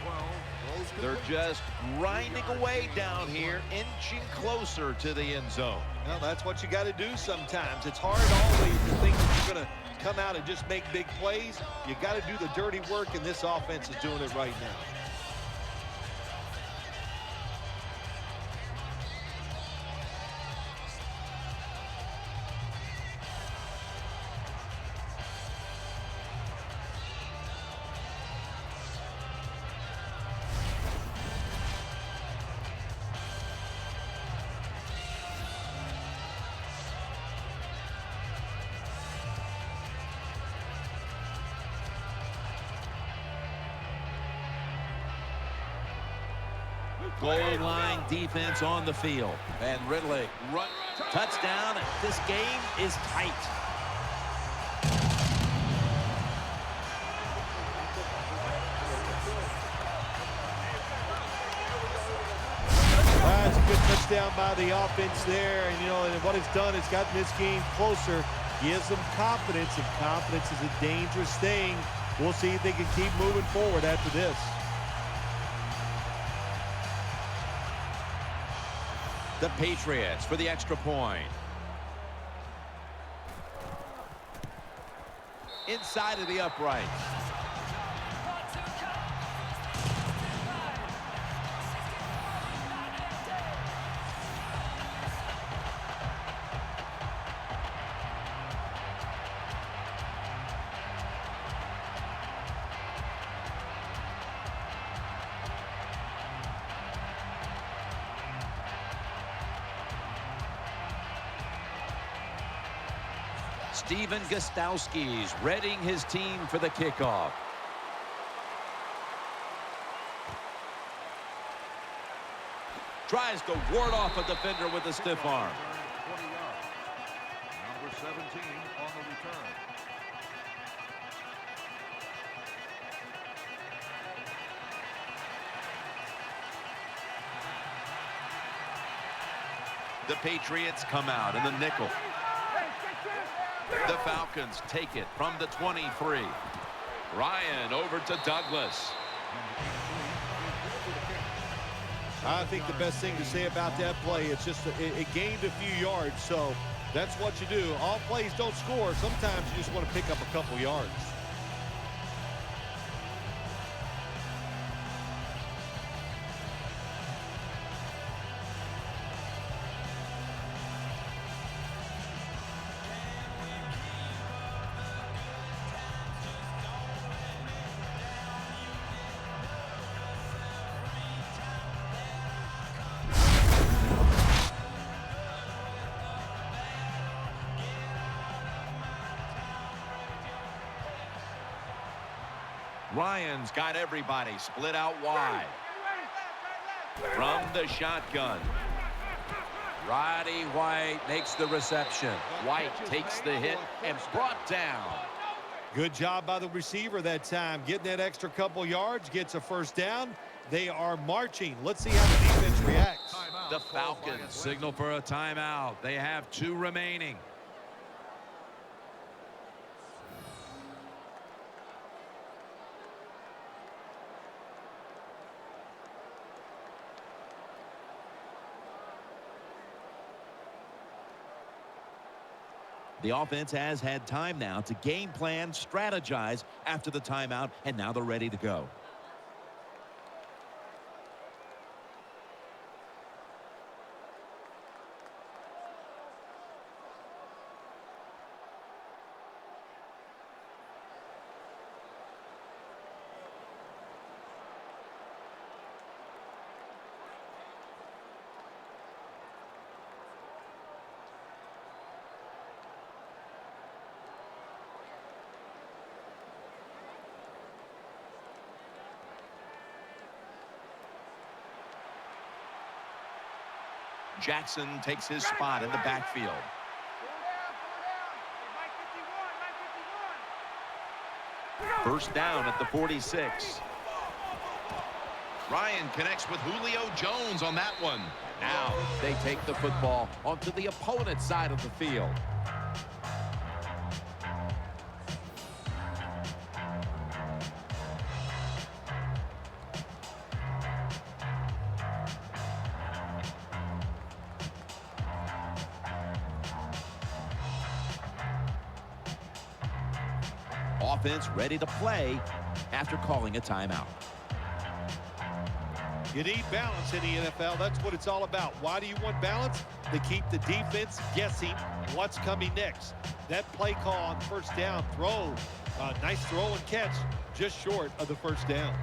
12. They're just grinding away down here, inching closer to the end zone. Well, that's what you got to do sometimes. It's hard always to think that you're going to come out and just make big plays. You got to do the dirty work, and this offense is doing it right now. Goal line defense on the field. And Ridley run touchdown. This game is tight. touchdown by the offense there. And, you know, and what it's done is gotten this game closer, gives them confidence, and confidence is a dangerous thing. We'll see if they can keep moving forward after this. The Patriots for the extra point. Inside of the uprights. Steven Gostowski's readying his team for the kickoff. Tries to ward off a defender with a stiff arm. 20 yards. Number 17 on the return. The Patriots come out in the nickel. The Falcons take it from the 23. Ryan over to Douglas. I think the best thing to say about that play, it's just it gained a few yards, so that's what you do. All plays don't score. Sometimes you just want to pick up a couple yards. Ryan's got everybody split out wide. From the shotgun. Roddy White makes the reception. White takes the hit and brought down. Good job by the receiver that time. Getting that extra couple yards, gets a first down. They are marching. Let's see how the defense reacts. The Falcons signal for a timeout. They have 2 remaining. The offense has had time now to game plan, strategize after the timeout, and now they're ready to go. Jackson takes his spot in the backfield. First down at the 46. Ryan connects with Julio Jones on that one. Now they take the football onto the opponent's side of the field. Offense ready to play after calling a timeout. You need balance in the NFL. That's what it's all about. Why do you want balance? To keep the defense guessing what's coming next. That play call on first down, throw, nice throw and catch, just short of the first down.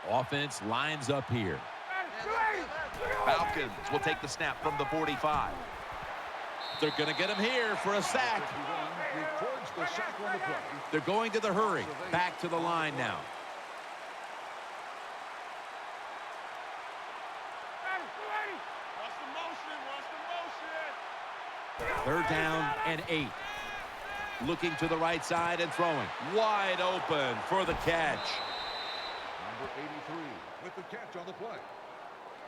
Offense lines up here. Falcons will take the snap from the 45. They're going to get him here for a sack. 51 records the sack on the play. They're going to the hurry. Back to the line now. Third down and 8. Looking to the right side and throwing. Wide open for the catch. Number 83 with the catch on the play.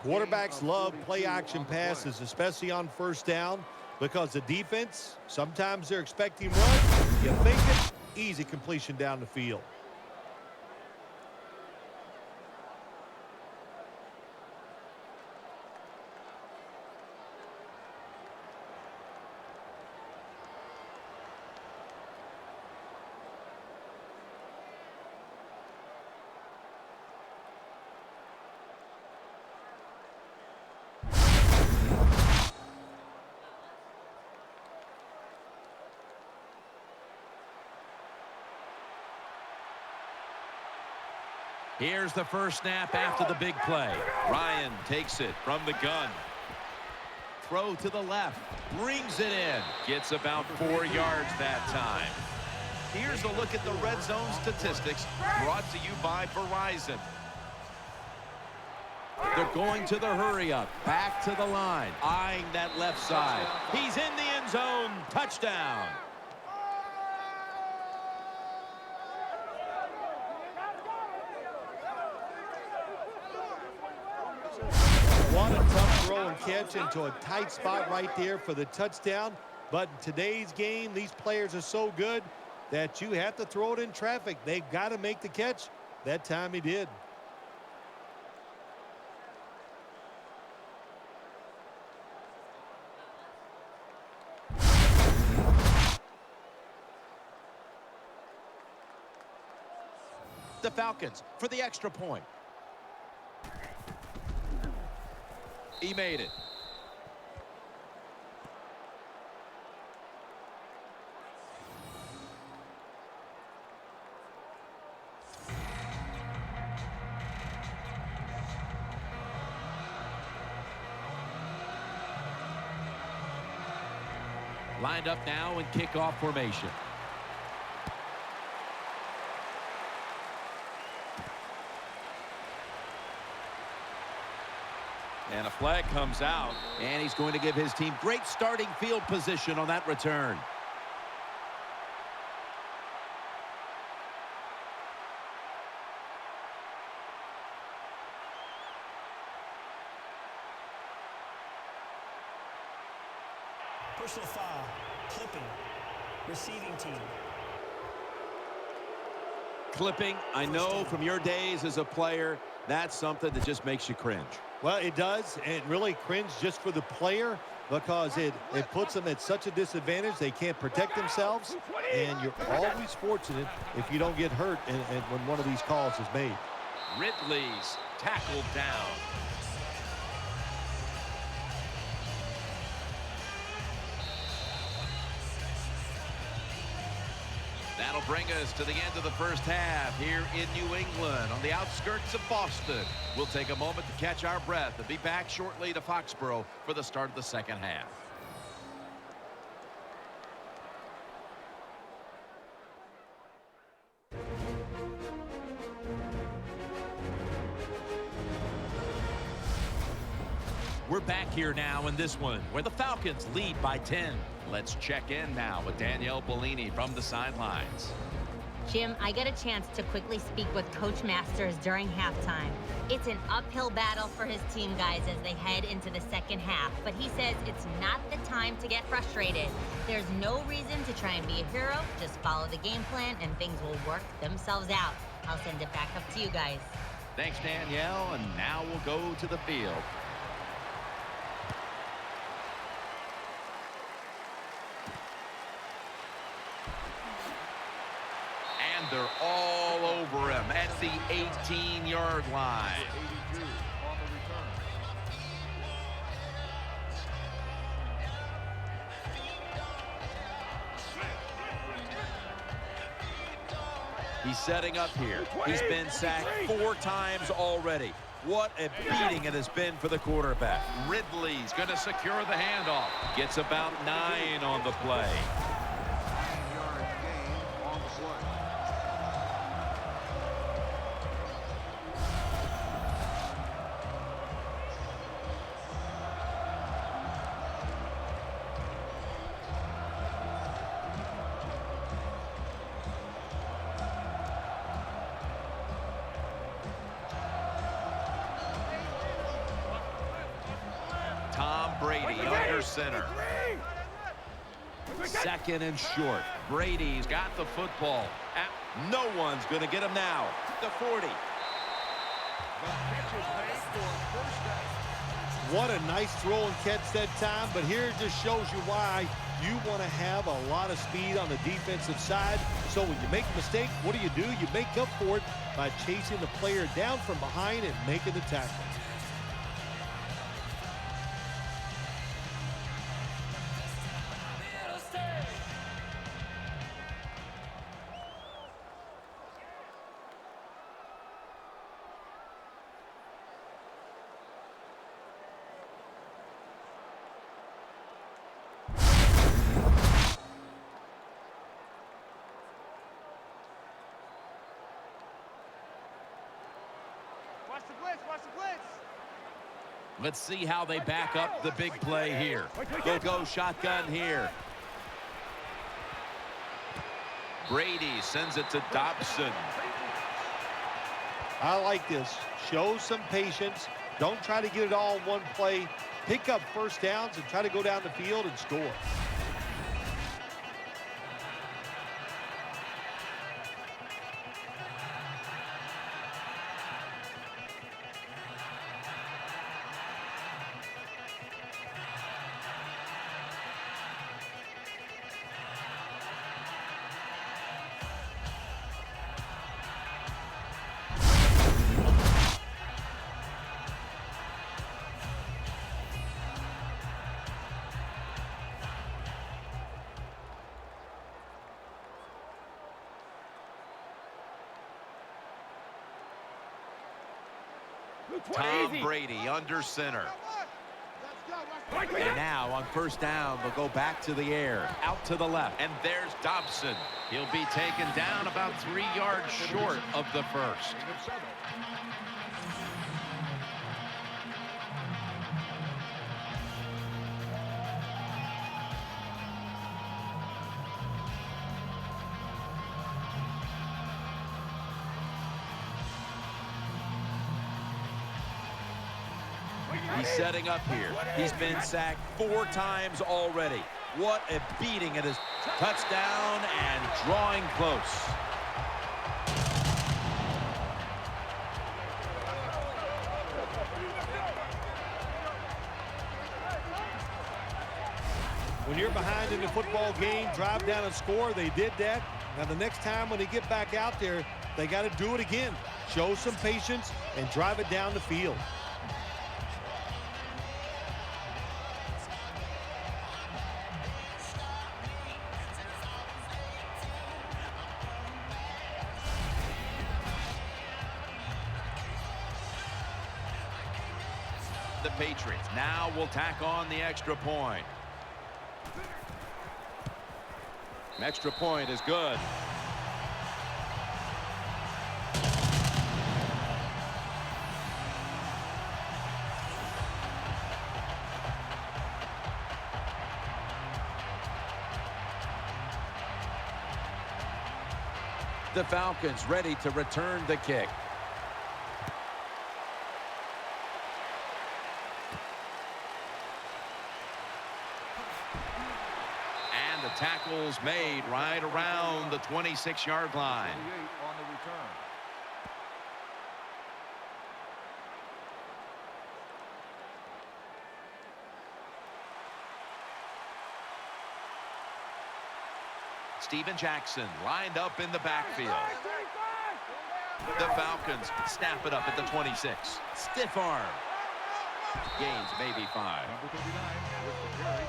Quarterbacks love play-action passes, especially on first down, because the defense, sometimes they're expecting run. You think it, easy completion down the field. Here's the first snap after the big play. Ryan takes it from the gun. Throw to the left. Brings it in. Gets about 4 yards that time. Here's a look at the red zone statistics brought to you by Verizon. They're going to the hurry up. Back to the line. Eyeing that left side. He's in the end zone. Touchdown. What a tough throw and catch into a tight spot right there for the touchdown. But in today's game, these players are so good that you have to throw it in traffic. They've got to make the catch. That time he did. The Falcons for the extra point. He made it. Lined up now in kickoff formation. And a flag comes out. And he's going to give his team great starting field position on that return. Personal foul. Clipping. Receiving team. Clipping, I know from your days as a player, that's something that just makes you cringe. Well, it does, and really cringe just for the player because it puts them at such a disadvantage. They can't protect themselves, and you're always fortunate if you don't get hurt and when one of these calls is made. Ridley's tackled down. That'll bring us to the end of the first half here in New England on the outskirts of Boston. We'll take a moment to catch our breath and be back shortly to Foxborough for the start of the second half. We're back here now in this one where the Falcons lead by 10. Let's check in now with Danielle Bellini from the sidelines. Jim, I get a chance to quickly speak with Coach Masters during halftime. It's an uphill battle for his team guys as they head into the second half, but he says it's not the time to get frustrated. There's no reason to try and be a hero. Just follow the game plan and things will work themselves out. I'll send it back up to you guys. Thanks, Danielle, and now we'll go to the field. They're all over him at the 18-yard line. 82 on the return. He's setting up here. He's been sacked 4 times already. What a beating it has been for the quarterback. Ridley's going to secure the handoff. Gets about 9 on the play. 9-yard gain on the play. Tom Brady under center. 2nd and short. Brady's got the football. No one's going to get him now. The 40. What a nice throw and catch that time, but here it just shows you why you want to have a lot of speed on the defensive side. So when you make a mistake, what do? You make up for it by chasing the player down from behind and making the tackle. Watch the blitz, watch the blitz. Let's see how they back up the big play here. They'll go shotgun here. Brady sends it to Dobson. I like this. Show some patience. Don't try to get it all in one play. Pick up first downs and try to go down the field and score. Tom Brady under center. And now on first down, they'll go back to the air, out to the left. And there's Dobson. He'll be taken down about 3 yards short of the first. He's setting up here. He's been sacked 4 times already. What a beating it is. Touchdown and drawing close. When you're behind in the football game, drive down and score. They did that. Now the next time when they get back out there, they got to do it again. Show some patience and drive it down the field. The Patriots now will tack on the extra point. Extra point is good. The Falcons ready to return the kick. And the tackle's made right around the 26-yard line. 28 on the return. Steven Jackson lined up in the backfield. The Falcons snap it up at the 26. Stiff arm. Gains maybe 5. Number 39 with the carry.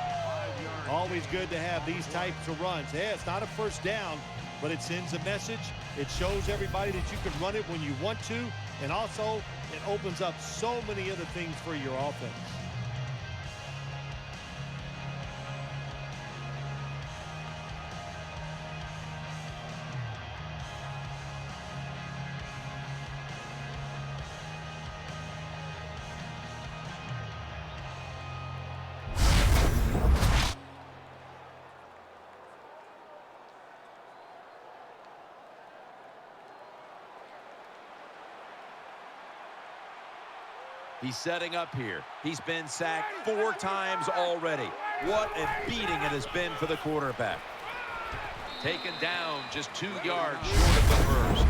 5 yards. Always good to have these types of runs. Yeah, it's not a first down, but it sends a message. It shows everybody that you can run it when you want to, And also, it opens up so many other things for your offense. He's setting up here. He's been sacked 4 times already. What a beating it has been for the quarterback. Taken down just 2 yards short of the first.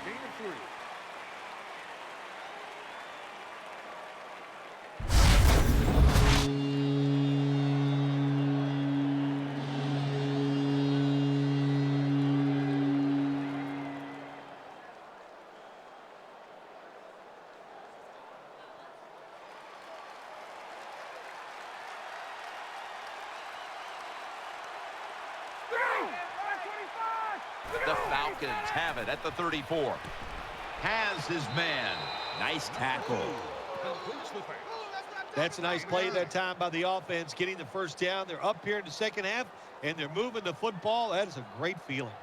Gain of 3. The Falcons have it at the 34. Has his man. Nice tackle. Completes the pass. That's a nice play that time by the offense, getting the first down. They're up here in the second half, and they're moving the football. That is a great feeling.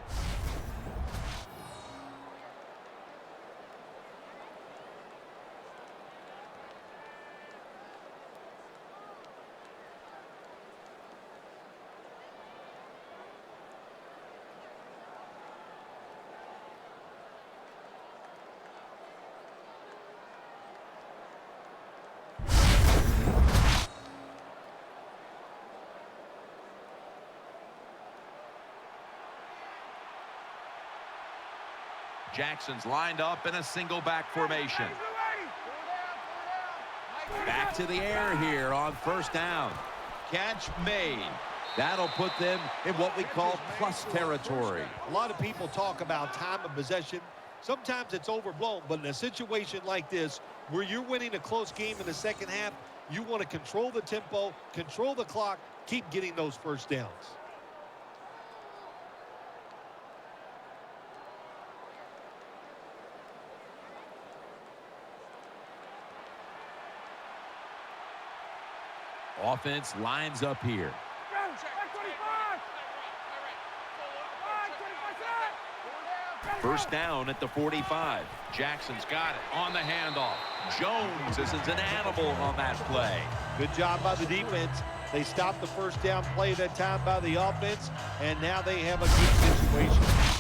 Jackson's lined up in a single back formation. Back to the air here on first down. Catch made. That'll put them in what we call plus territory. A lot of people talk about time of possession. Sometimes it's overblown, but in a situation like this, where you're winning a close game in the second half, you want to control the tempo, control the clock, keep getting those first downs. Offense lines up here. First down at the 45. Jackson's got it on the handoff. Jones is an animal on that play. Good job by the defense. They stopped the first down play that time by the offense, and now they have a good situation.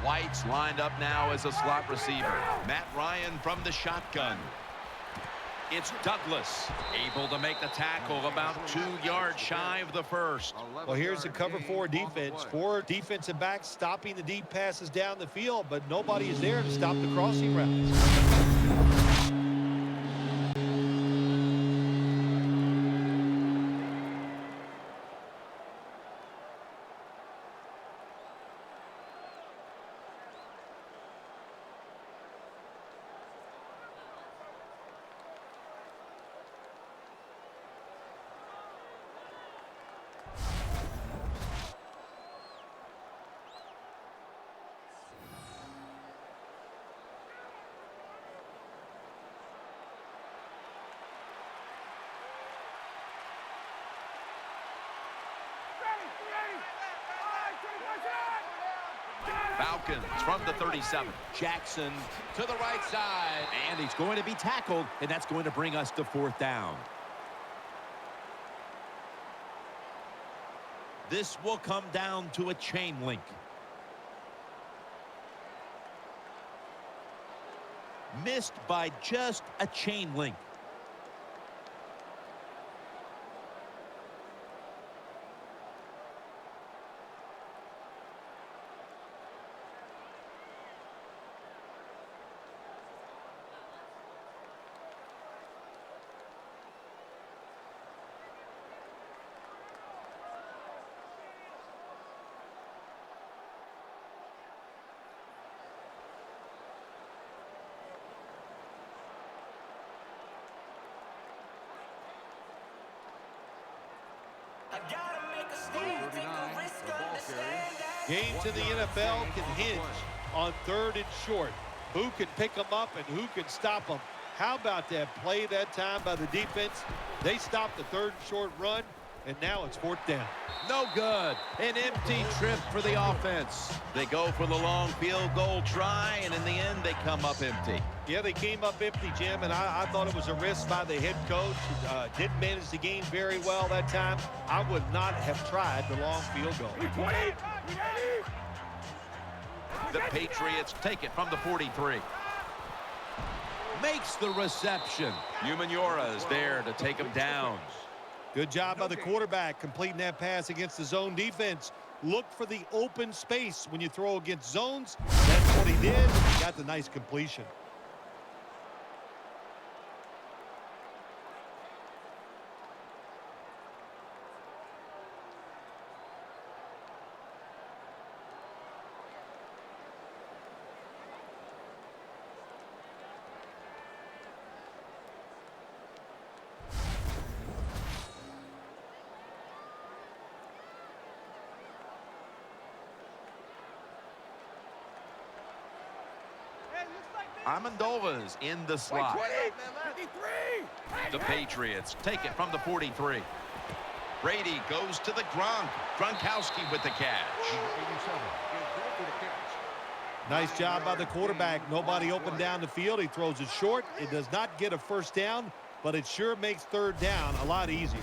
White's lined up now as a slot receiver. Matt Ryan from the shotgun. It's Douglas, able to make the tackle about 2 yards shy of the first. Well, here's the cover 4 defense. 4 defensive backs stopping the deep passes down the field, but nobody is there to stop the crossing routes. Falcons from the 37. Jackson to the right side. And he's going to be tackled, and that's going to bring us to 4th down. This will come down to a chain link. Missed by just a chain link. 39, the ball carrier. Games in the NFL can hinge on 3rd and short. Who can pick them up and who can stop them? How about that play that time by the defense? They stopped the 3rd and short run, and now it's 4th down. No good. An empty trip for the offense. They go for the long field goal try, and in the end, they come up empty. Yeah, they came up empty, Jim, and I thought it was a risk by the head coach. Didn't manage the game very well that time. I would not have tried the long field goal. The Patriots take it from the 43. Makes the reception. Umanura is there to take him down. Good job by the quarterback completing that pass against the zone defense. Look for the open space when you throw against zones. That's what he did. He got the nice completion. Amendova's in the slot. The Patriots take it from the 43. Brady goes to the Gronkowski with the catch. 87 is there for the catch. Nice job by the quarterback. Nobody open down the field. He throws it short. It does not get a 1st down, but it sure makes 3rd down a lot easier.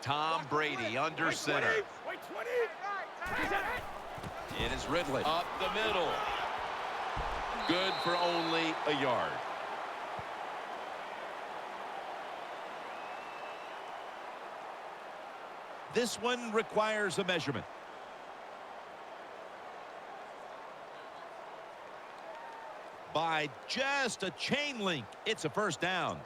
Tom Brady under center. It is Ridley. Up the middle. Good for only a yard. This one requires a measurement. By just a chain link, it's a 1st down.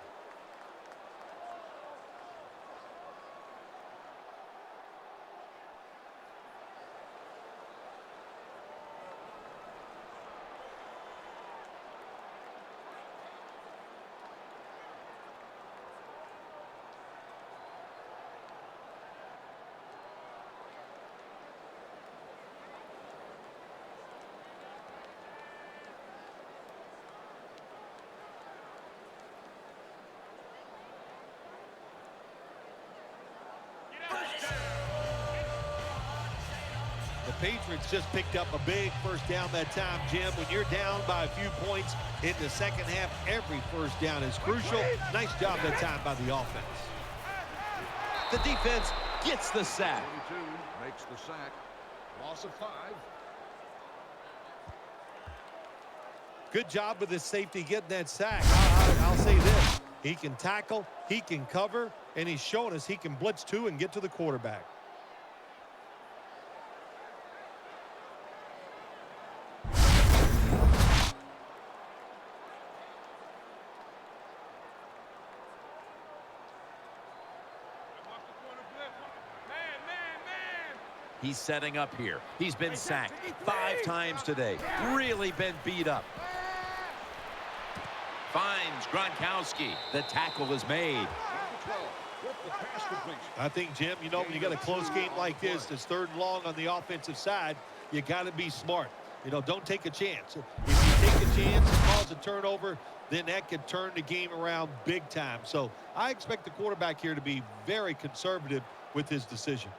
The Patriots just picked up a big 1st down that time, Jim. When you're down by a few points in the 2nd half, every 1st down is crucial. Nice job that time by the offense. The defense gets the sack. 22 makes the sack. Loss of 5. Good job with his safety getting that sack. I'll say this. He can tackle, he can cover, and he's showing us he can blitz too and get to the quarterback. He's setting up here. He's been sacked 5 times today. Really been beat up. Finds Gronkowski. The tackle is made. I think, Jim, you know, when you got a close game like this, that's 3rd and long on the offensive side, you got to be smart. You know, don't take a chance. If you take a chance and cause a turnover, then that could turn the game around big time. So I expect the quarterback here to be very conservative with his decision.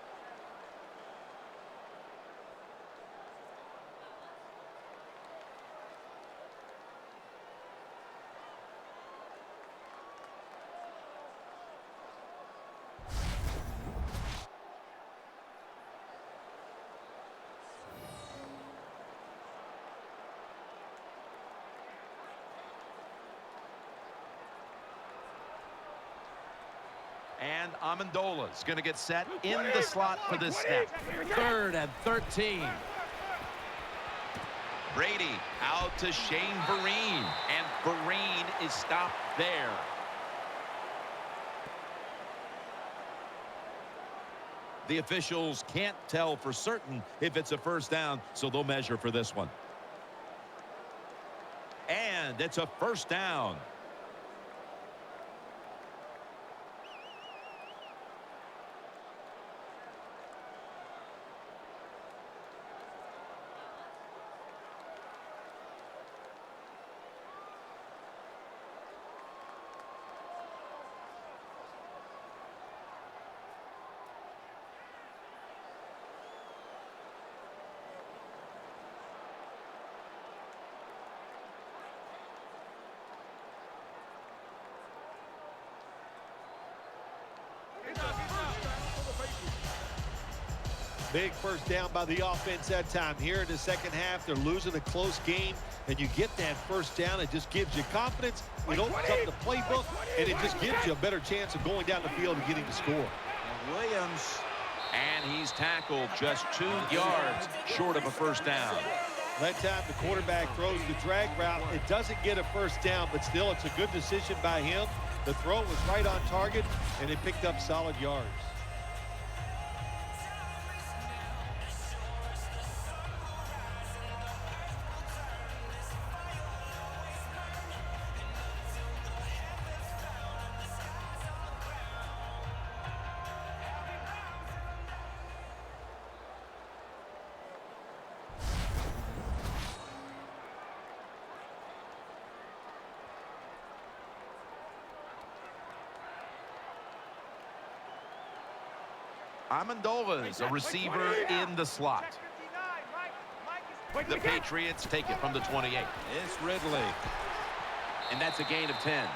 And Amendola's going to get set in the slot for this snap. 3rd and 13. Brady out to Shane Vereen. And Vereen is stopped there. The officials can't tell for certain if it's a first down, so they'll measure for this one. And it's a first down. Big first down by the offense that time. Here in the second half, they're losing a close game, and you get that first down. It just gives you confidence. It opens up the playbook, and it just gives you a better chance of going down the field and getting the score. And Williams. And he's tackled just 2 yards short of a first down. That time the quarterback throws the drag route. It doesn't get a first down, but still it's a good decision by him. The throw was right on target, and it picked up solid yards. Amendola's a receiver in the slot. The Patriots take it from the 28. It's Ridley. And that's a gain of 10.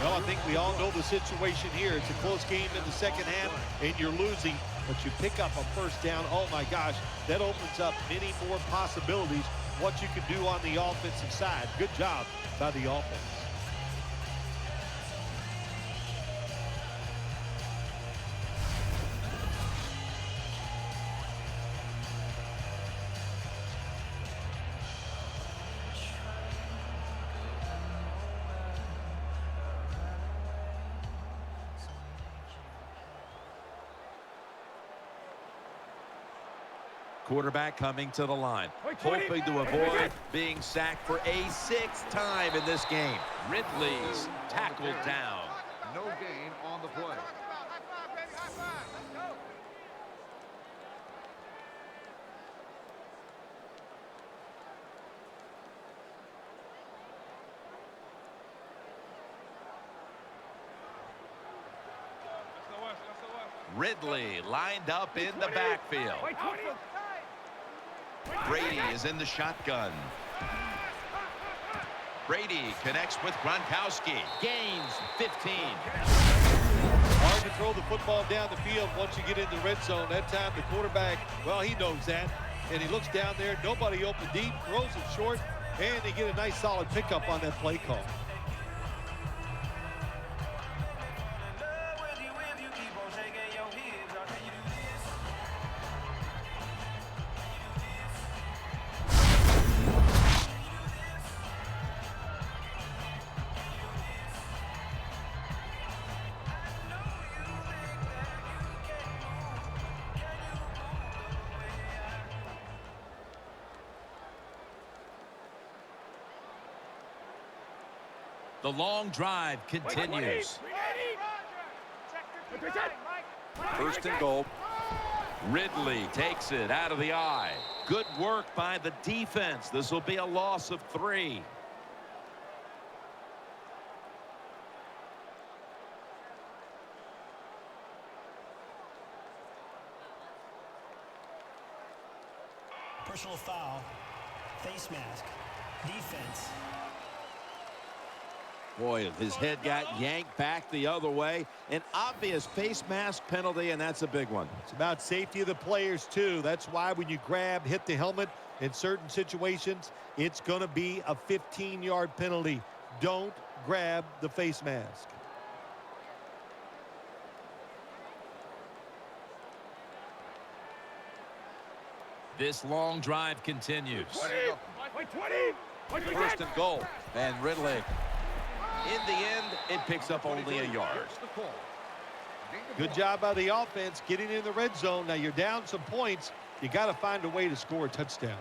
Well, I think we all know the situation here. It's a close game in the second half, and you're losing, but you pick up a first down. Oh, my gosh, that opens up many more possibilities, what you can do on the offensive side. Good job by the offense. Quarterback coming to the line, hoping to avoid being sacked for a 6th time in this game. Ridley's tackled down. No gain on the play. Ridley lined up in the backfield. Brady is in the shotgun. Brady connects with Gronkowski. Gains 15. Hard to throw the football down the field once you get in the red zone. That time the quarterback, well, he knows that. And he looks down there, nobody open deep, throws it short, and they get a nice solid pickup on that play call. The long drive continues. 1st and goal. Ridley takes it out of the eye. Good work by the defense. This will be a loss of 3. Personal foul, face mask, defense. Boy, his head got yanked back the other way. An obvious face mask penalty, and that's a big one. It's about safety of the players, too. That's why when you hit the helmet in certain situations, it's going to be a 15-yard penalty. Don't grab the face mask. This long drive continues. 20. First and goal. And Ridley. In the end, it picks up only a yard. Good job by the offense getting in the red zone. Now you're down some points. You got to find a way to score a touchdown.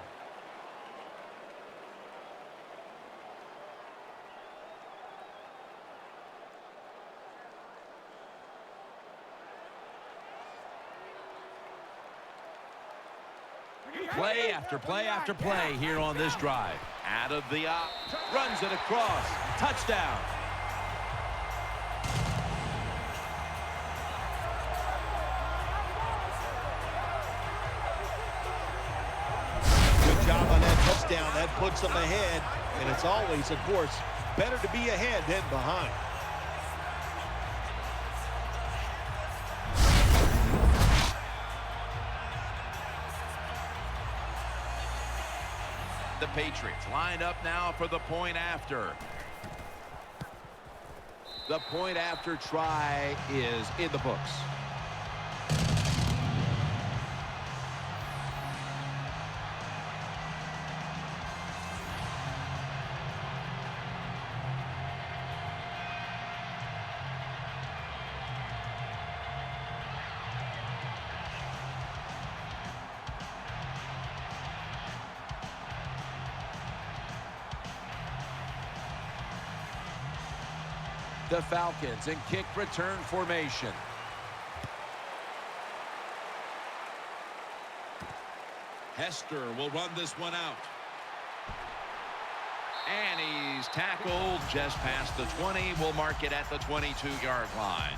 Play after play after play here on this drive. Out of the Runs it across. Touchdown. Good job on that touchdown. That puts them ahead. And it's always, of course, better to be ahead than behind. the Patriots lined up now for the point after. The point after try is in the books. The Falcons in kick return formation. Hester will run this one out. And he's tackled just past the 20. We'll mark it at the 22-yard line.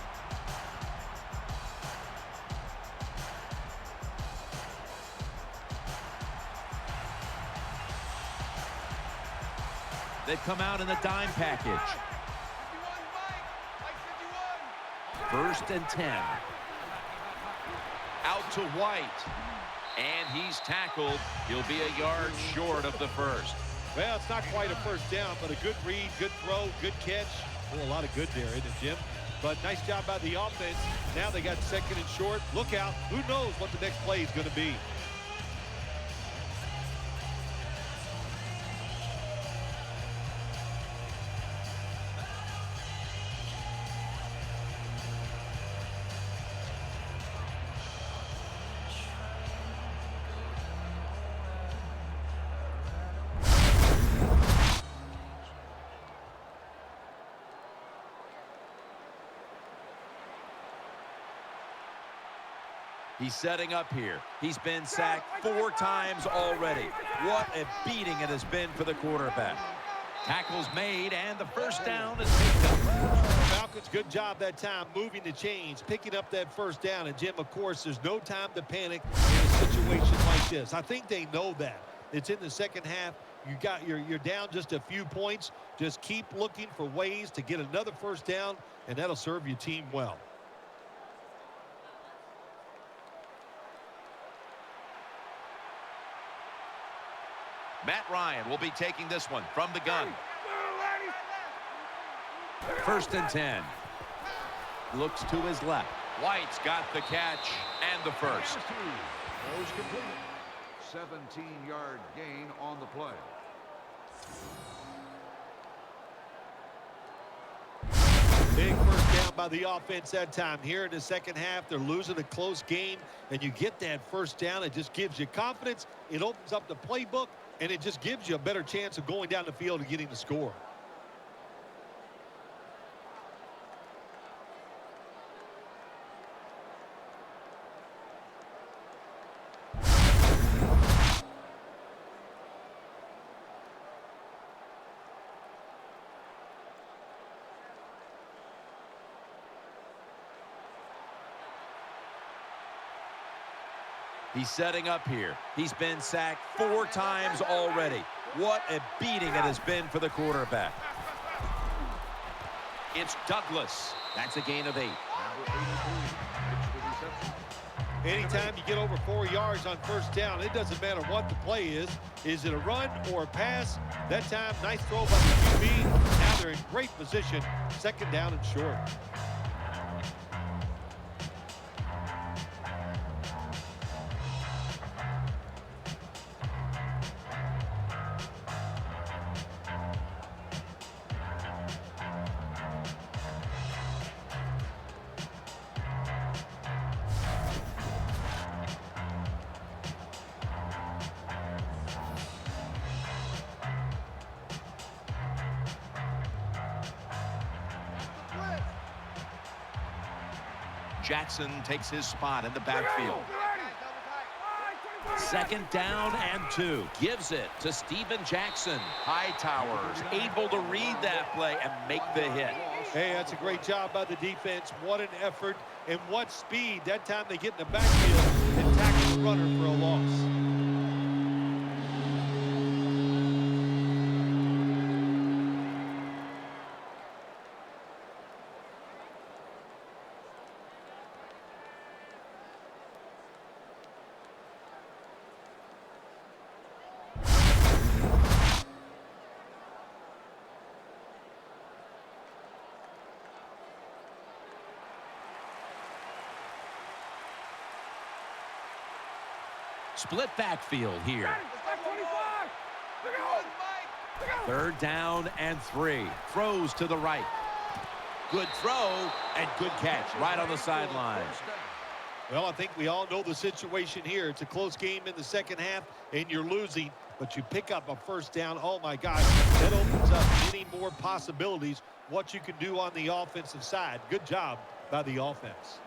They've come out in the dime package. First and 10. Out to White. And he's tackled. He'll be a yard short of the first. Well, it's not quite a first down, but a good read, good throw, good catch. Oh, a lot of good there, isn't it, Jim? But nice job by the offense. Now they got second and short. Look out. Who knows what the next play is going to be. He's setting up here. He's been sacked 4 times already. What a beating it has been for the quarterback. Tackles made, and the first down is picked up. Falcons, good job that time moving the chains, picking up that first down. And, Jim, of course, there's no time to panic in a situation like this. I think they know that. It's in the second half. You're down just a few points. Just keep looking for ways to get another first down, and that'll serve your team well. Matt Ryan will be taking this one from the gun. First and 10. Looks to his left. White's got the catch and the first. Throws complete. 17-yard gain on the play. Big first down by the offense that time. Here in the second half, they're losing a close game, and you get that first down. It just gives you confidence. It opens up the playbook, and it just gives you a better chance of going down the field and getting the score. He's setting up here. He's been sacked 4 times already. What a beating it has been for the quarterback. It's Douglas. That's a gain of 8. Anytime you get over 4 yards on first down, it doesn't matter what the play is. Is it a run or a pass? That time, nice throw by the QB. Now they're in great position. Second down and short. Jackson takes his spot in the backfield. Second down and 2. Gives it to Steven Jackson. Hightower's able to read that play and make the hit. Hey, that's a great job by the defense. What an effort and what speed. That time they get in the backfield and tackle the runner for a loss. Split backfield here. Third down and 3. Throws to the right. Good throw and good catch right on the sideline. Well, I think we all know the situation here. It's a close game in the second half, and you're losing, but you pick up a first down. Oh, my gosh, that opens up many more possibilities, what you can do on the offensive side. Good job by the offense.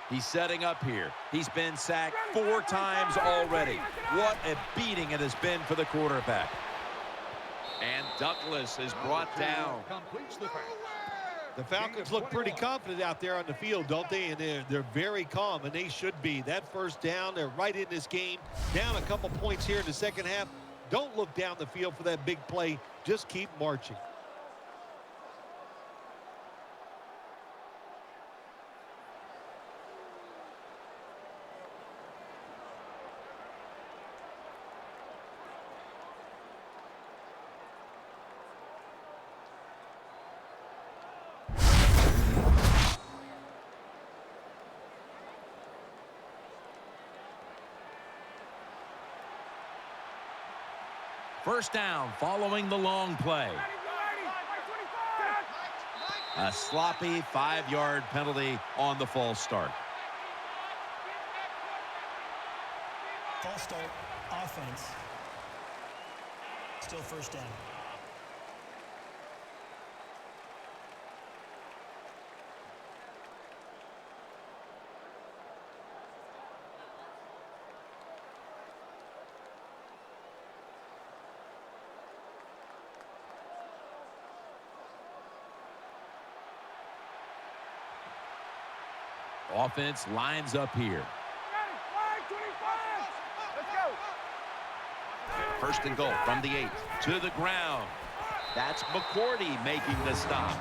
He's setting up here. He's been sacked 4 times already. What a beating it has been for the quarterback. And Douglas is brought down. The Falcons look pretty confident out there on the field, don't they? And they're very calm, and they should be. That first down, they're right in this game. Down a couple points here in the second half. Don't look down the field for that big play. Just keep marching. First down following the long play. A sloppy 5-yard penalty on the false start. False start, offense. Still first down. Offense lines up here. First and goal from the 8. To the ground. That's McCourty making the stop.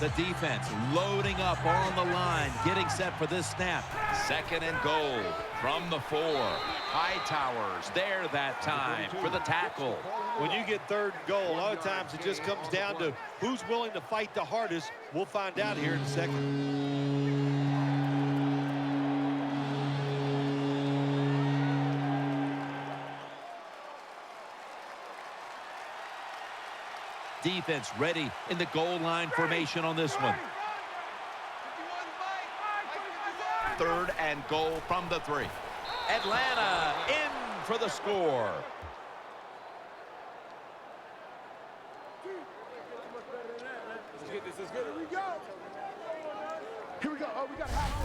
The defense loading up on the line, getting set for this snap. Second and goal from the 4. Hightower's there that time for the tackle. When you get third and goal, a lot of times it just comes down to who's willing to fight the hardest. We'll find out here in a second. Defense ready in the goal line formation on this one. Third and goal from the 3. Atlanta in for the score.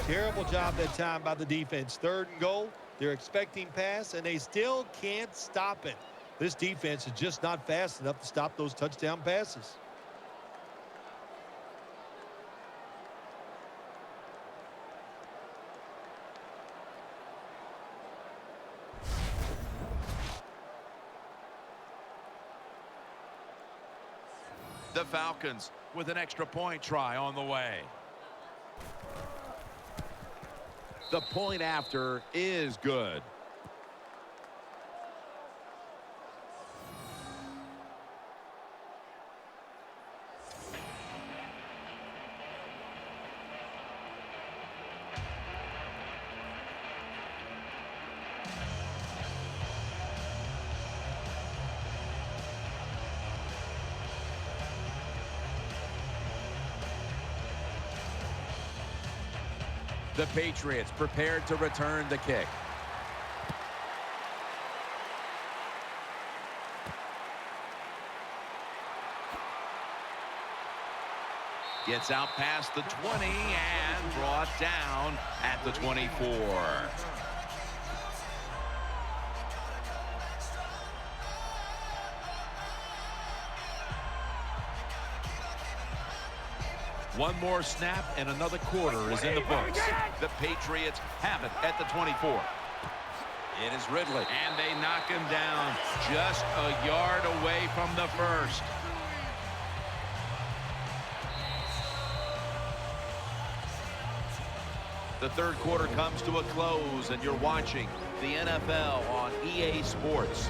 Terrible job that time by the defense. Third and goal. They're expecting pass, and they still can't stop it. This defense is just not fast enough to stop those touchdown passes. The Falcons with an extra point try on the way. The point after is good. The Patriots prepared to return the kick. Gets out past the 20 and brought down at the 24. One more snap and another quarter is in the books. The Patriots have it at the 24. It is Ridley. And they knock him down just a yard away from the first. The third quarter comes to a close, and you're watching the NFL on EA Sports.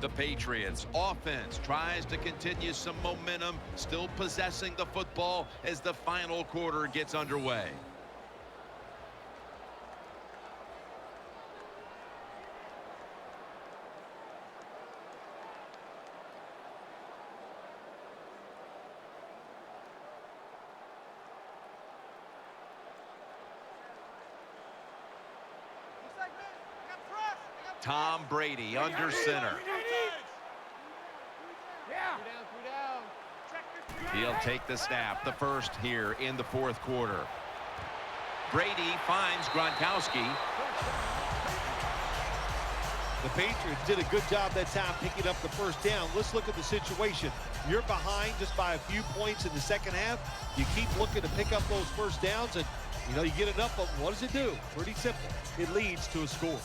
The Patriots offense tries to continue some momentum, still possessing the football as the final quarter gets underway. Tom Brady under center. He'll take the snap, the first here in the fourth quarter. Brady finds Gronkowski. The Patriots did a good job that time picking up the first down. Let's look at the situation. You're behind just by a few points in the second half. You keep looking to pick up those first downs, and you get enough of them. What does it do? Pretty simple. It leads to a score.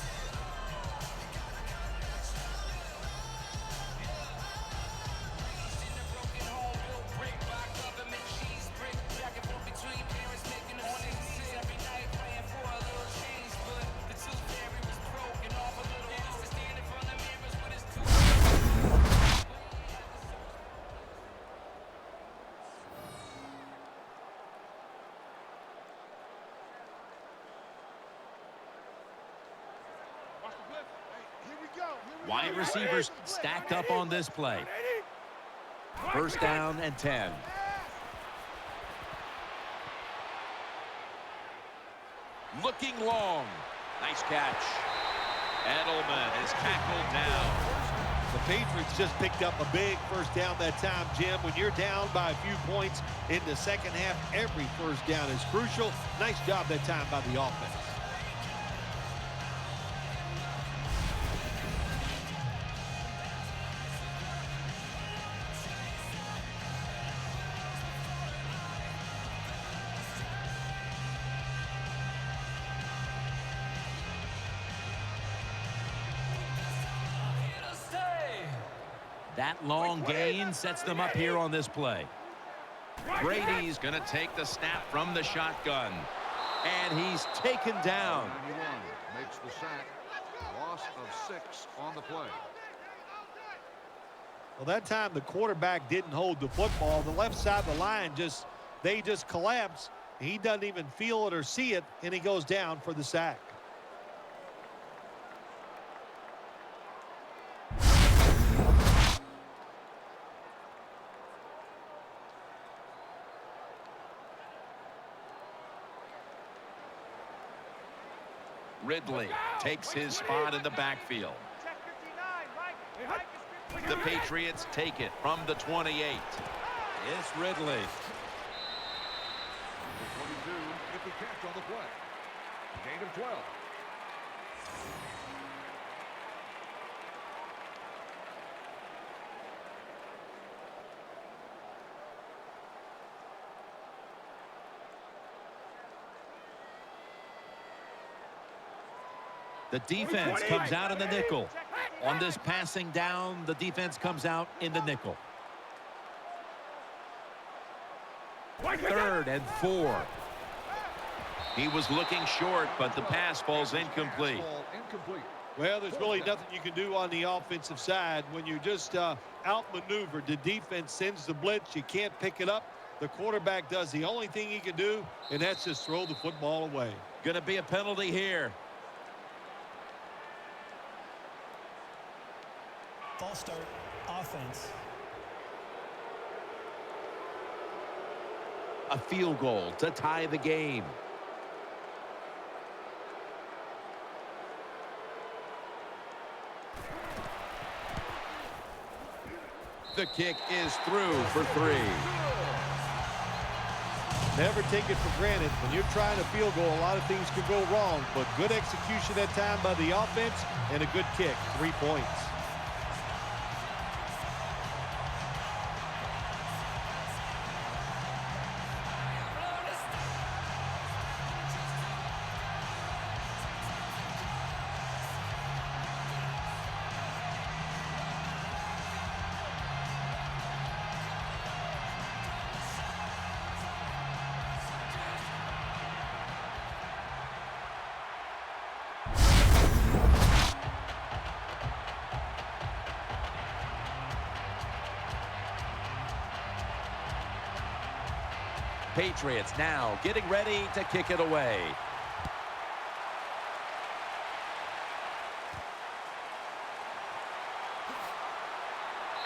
Wide receivers stacked up on this play. First down and 10. Looking long. Nice catch. Edelman is tackled down. The Patriots just picked up a big first down that time, Jim. When you're down by a few points in the second half, every first down is crucial. Nice job that time by the offense. That long gain sets them up here on this play. Brady's going to take the snap from the shotgun. And he's taken down. 91 makes the sack. Loss of 6 on the play. Well, that time the quarterback didn't hold the football. The left side of the line they just collapse. He doesn't even feel it or see it, and he goes down for the sack. Ridley takes his spot in the backfield. The Patriots take it from the 28. It's Ridley. The 22, get the catch on the play. Gain of 12. The defense comes out in the nickel. On this passing down, the defense comes out in the nickel. 3rd and 4. He was looking short, but the pass falls incomplete. Incomplete. Well, there's really nothing you can do on the offensive side when you're just outmaneuvered. The defense sends the blitz. You can't pick it up. The quarterback does the only thing he can do, and that's just throw the football away. Going to be a penalty here. False start, offense. A field goal to tie the game. The kick is through for 3. Never take it for granted. When you're trying a field goal, a lot of things could go wrong, but good execution that time by the offense and a good kick. 3 points. Patriots now getting ready to kick it away.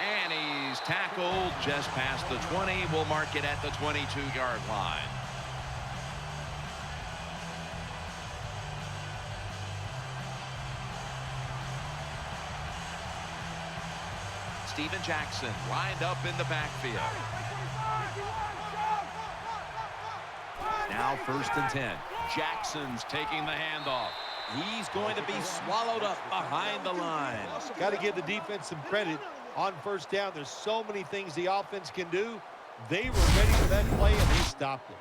And he's tackled just past the 20. We'll mark it at the 22-yard line. Steven Jackson lined up in the backfield. Now 1st and 10. Jackson's taking the handoff. He's going to be swallowed up behind the line. Got to give the defense some credit on 1st down. There's so many things the offense can do. They were ready for that play, and they stopped it.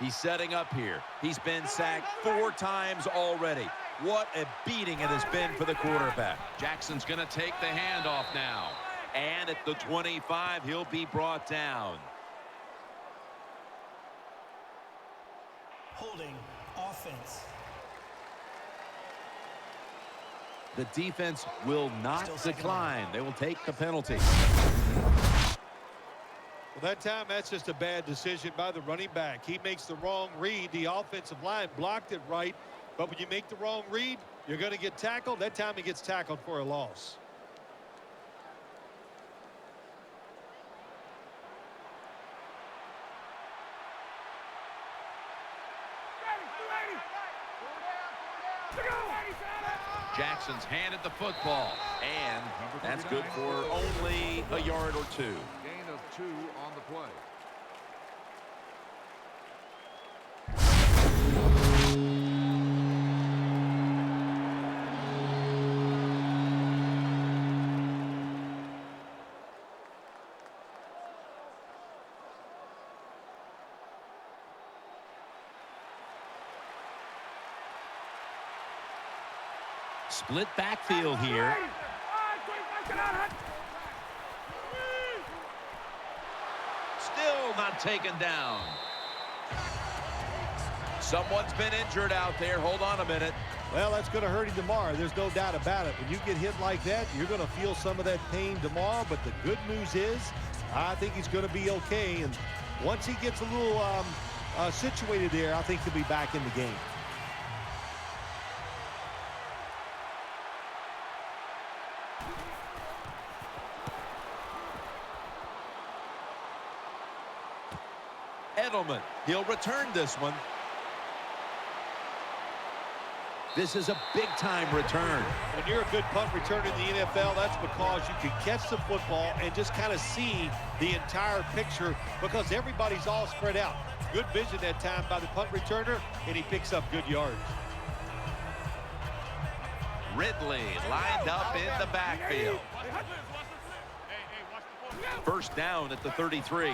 He's setting up here. He's been sacked 4 times already. What a beating it has been for the quarterback. Jackson's going to take the handoff now. And at the 25, he'll be brought down. Holding, offense. The defense will not decline. They will take the penalty. Well, that time, that's just a bad decision by the running back. He makes the wrong read. The offensive line blocked it right. But when you make the wrong read, you're going to get tackled. That time he gets tackled for a loss. Jackson's handed the football. And that's good for only a yard or 2. Gain of 2 on the play. Split backfield here. Still not taken down. Someone's been injured out there. Hold on a minute. Well, that's going to hurt him tomorrow. There's no doubt about it. When you get hit like that, you're going to feel some of that pain tomorrow. But the good news is, I think he's going to be okay. And once he gets a little situated there, I think he'll be back in the game. Edelman, he'll return this one. This is a big-time return. When you're a good punt returner in the NFL, that's because you can catch the football and just kind of see the entire picture because everybody's all spread out. Good vision that time by the punt returner, and he picks up good yards. Ridley lined up in the backfield. First down at the 33.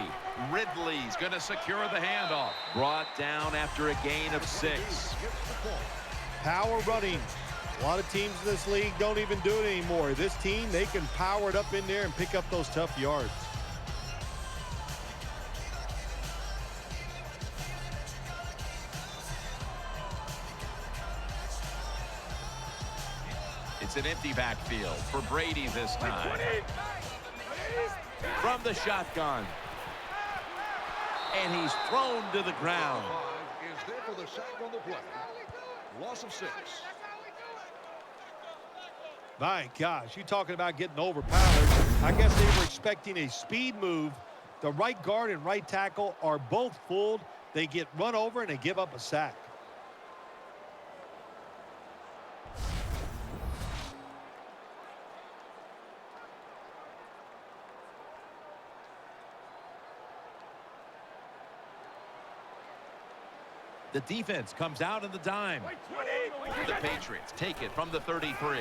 Ridley's going to secure the handoff. Brought down after a gain of 6. Power running. A lot of teams in this league don't even do it anymore. This team, they can power it up in there and pick up those tough yards. It's an empty backfield for Brady this time. From the shotgun. And he's thrown to the ground. Is there for the sack on the play. Loss of 6. My gosh, you talking about getting overpowered. I guess they were expecting a speed move. The right guard and right tackle are both fooled. They get run over and they give up a sack. The defense comes out in the dime. The Patriots take it from the 33.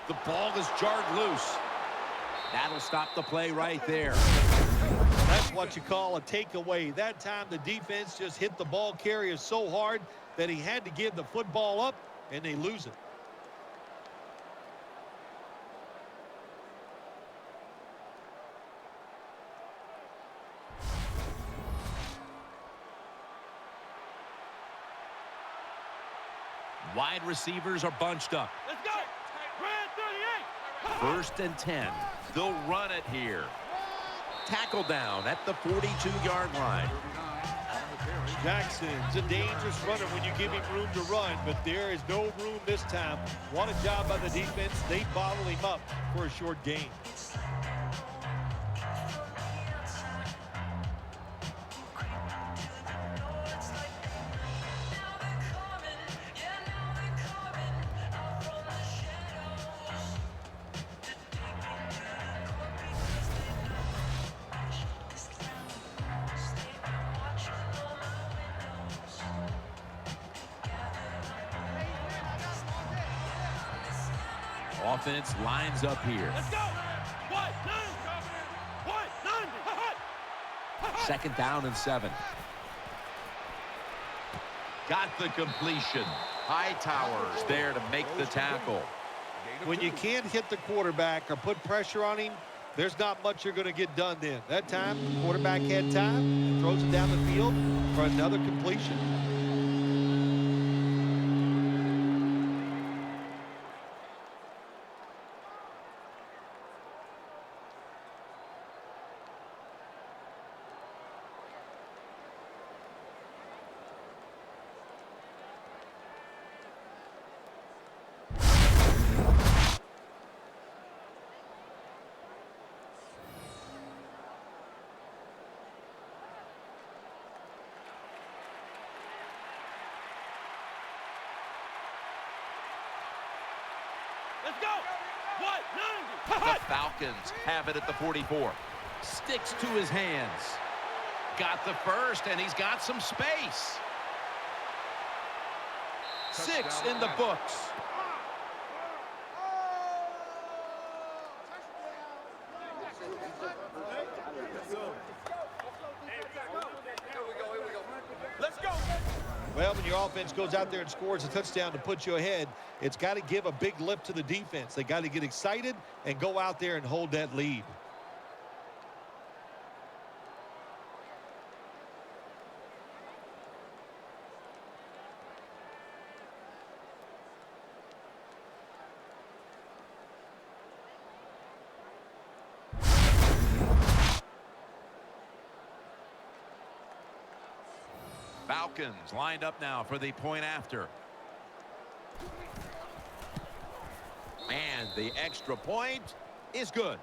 The ball is jarred loose. That'll stop the play right there. That's what you call a takeaway. That time the defense just hit the ball carrier so hard that he had to give the football up, and they lose it. Wide receivers are bunched up. Let's go. Red 38. First and 10. They'll run it here. Tackle down at the 42-yard line. Jackson's a dangerous runner when you give him room to run, but there is no room this time. What a job by the defense. They bottle him up for a short gain. Offense lines up here. Let's go. What? 9. Second down and 7. Got the completion. Hightower's there to make the tackle. When you can't hit the quarterback or put pressure on him, there's not much you're going to get done then. That time, the quarterback had time and throws it down the field for another completion. Let's go. What? 90. The Falcons have it at the 44. Sticks to his hands. Got the first, and he's got some space. 6 in the books. Let's go. Well, when your offense goes out there and scores a touchdown to put you ahead, it's got to give a big lift to the defense. They got to get excited and go out there and hold that lead. Falcons lined up now for the point after. And the extra point is good.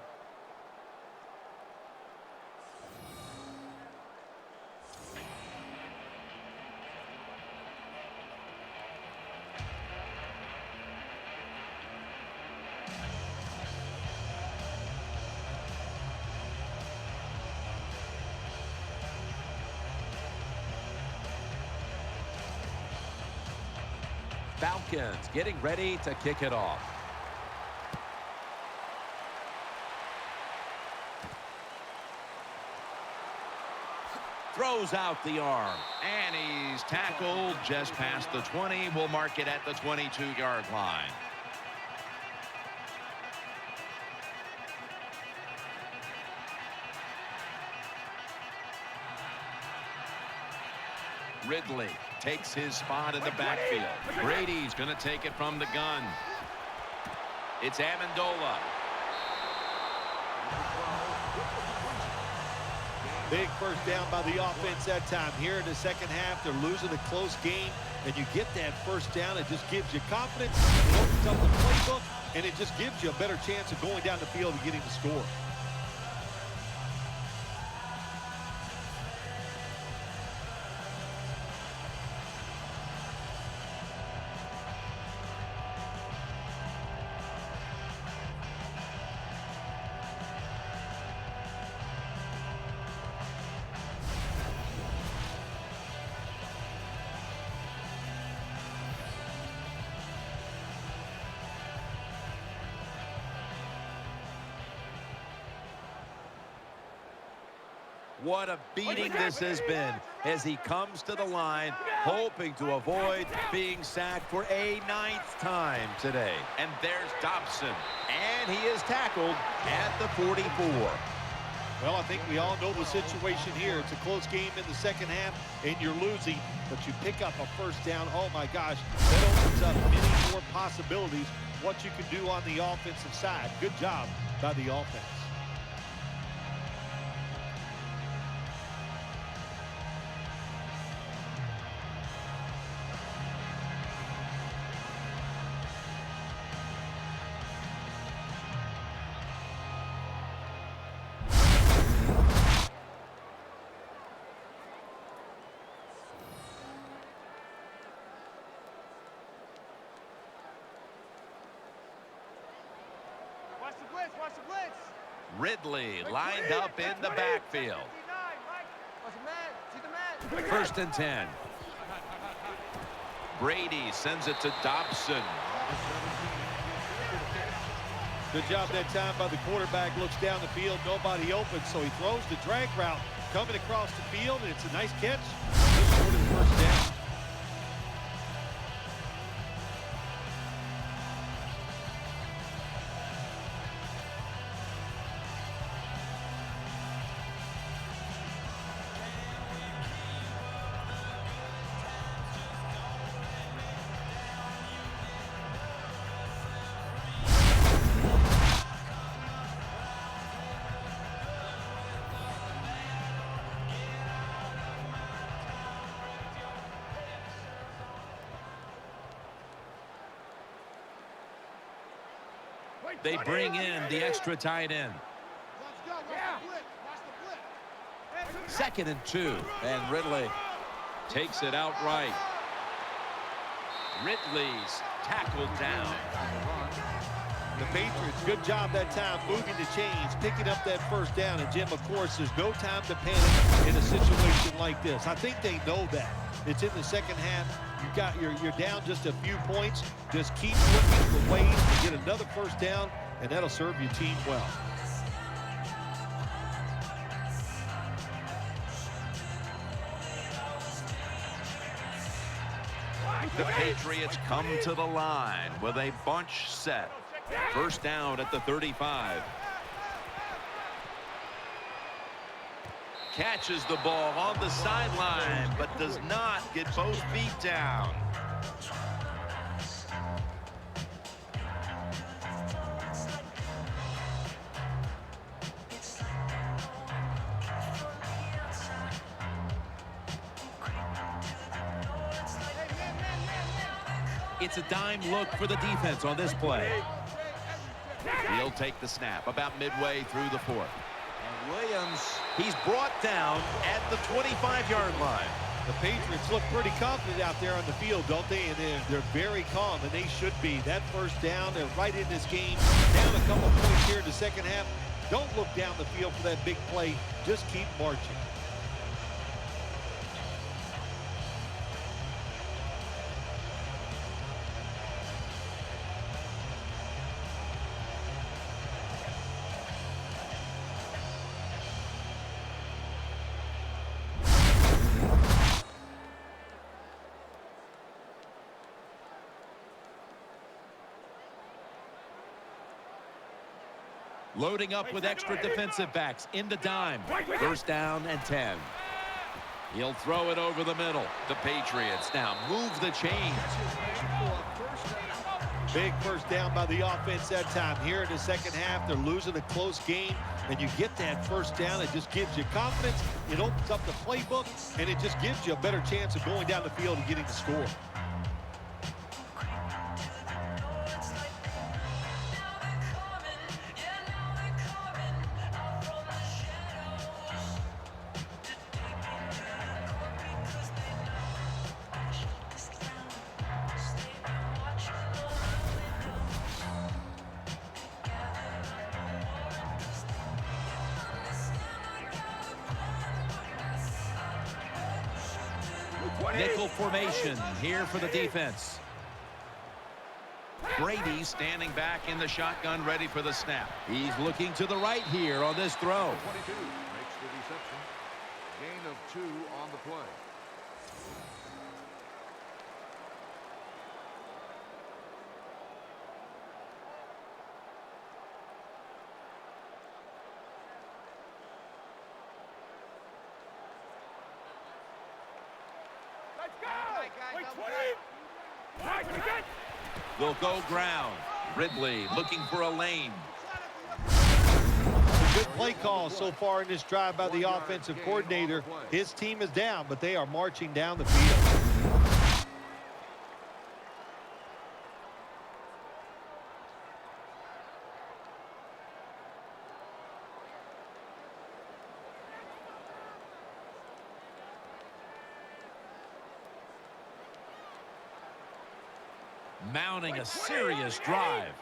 Falcons getting ready to kick it off. Throws out the arm. And he's tackled just past the 20. We'll mark it at the 22-yard line. Ridley takes his spot in the backfield. Brady's going to take it from the gun. It's Amendola. Big first down by the offense that time. Here in the second half, they're losing a close game, and you get that first down. It just gives you confidence. It opens up the playbook, and it just gives you a better chance of going down the field and getting the score. What a beating this has been as he comes to the line, hoping to avoid being sacked for a 9th time today. And there's Dobson. And he is tackled at the 44. Well, I think we all know the situation here. It's a close game in the second half, and you're losing, but you pick up a first down. Oh, my gosh, that opens up many more possibilities, what you can do on the offensive side. Good job by the offense. Watch the blitz, watch the blitz. Ridley lined up in the backfield. Watch the man, see the man. First and 10. Brady sends it to Dobson. Good job that time by the quarterback. Looks down the field, nobody open, so he throws the drag route coming across the field, and it's a nice catch. Just short of the first down. They bring in the extra tight end. Let's go, watch the blitz, watch the blitz. Second and 2. And Ridley takes it outright. Ridley's tackled down. The Patriots, good job that time moving the chains, picking up that first down. And Jim, of course, there's no time to panic in a situation like this. I think they know that. It's in the second half. You're down just a few points. Just keep looking for ways to get another first down, and that'll serve your team well. The Patriots come to the line with a bunch set. First down at the 35. Catches the ball on the sideline, but does not get both feet down. It's a dime look for the defense on this play. He'll take the snap about midway through the fourth. And Williams, he's brought down at the 25-yard line. The Patriots look pretty confident out there on the field, don't they? And they're very calm, and they should be. That first down, they're right in this game. Down a couple points here in the second half. Don't look down the field for that big play. Just keep marching. Loading up with extra defensive backs in the dime. First down and 10. He'll throw it over the middle. The Patriots now move the chains. Big first down by the offense that time. Here in the second half, they're losing a close game, and you get that first down. It just gives you confidence. It opens up the playbook, and it just gives you a better chance of going down the field and getting the score. Nickel formation here for the defense. Brady standing back in the shotgun, ready for the snap. He's looking to the right here on this throw. 22 makes the reception. Gain of 2 on the play. They'll go ground. Ridley looking for a lane. A good play call so far in this drive by the offensive coordinator. His team is down, but they are marching down the field. Mounting a serious drive.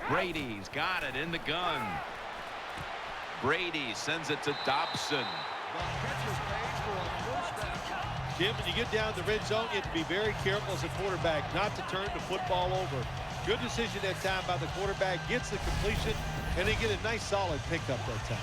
Brady's got it in the gun. Brady sends it to Dobson. Jim, when you get down to the red zone, you have to be very careful as a quarterback not to turn the football over. Good decision that time by the quarterback. Gets the completion, and they get a nice solid pickup that time.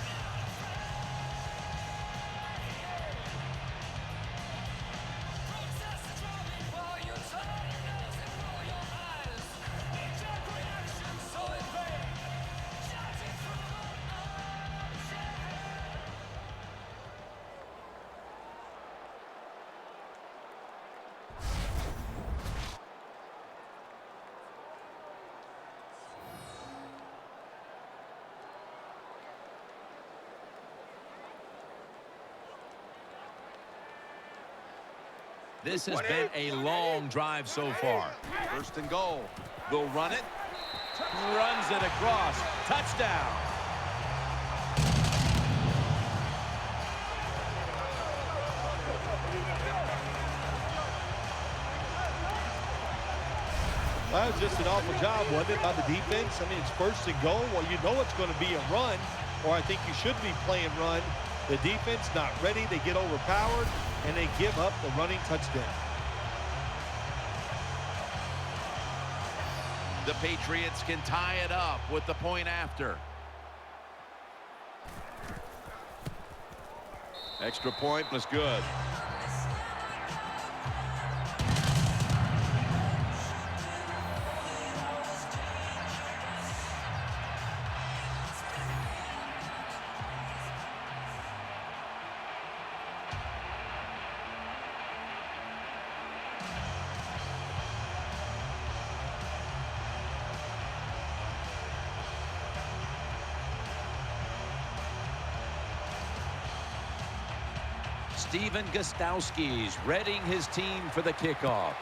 This has been a long drive so far. First and goal. They'll run it. Runs it across. Touchdown. Well, that was just an awful job, wasn't it, by the defense? I mean, it's first and goal. Well, you know it's going to be a run, or I think you should be playing run. The defense not ready. They get overpowered, and they give up the running touchdown. The Patriots can tie it up with the point after. Extra point was good. Steven Gostowski's readying his team for the kickoff.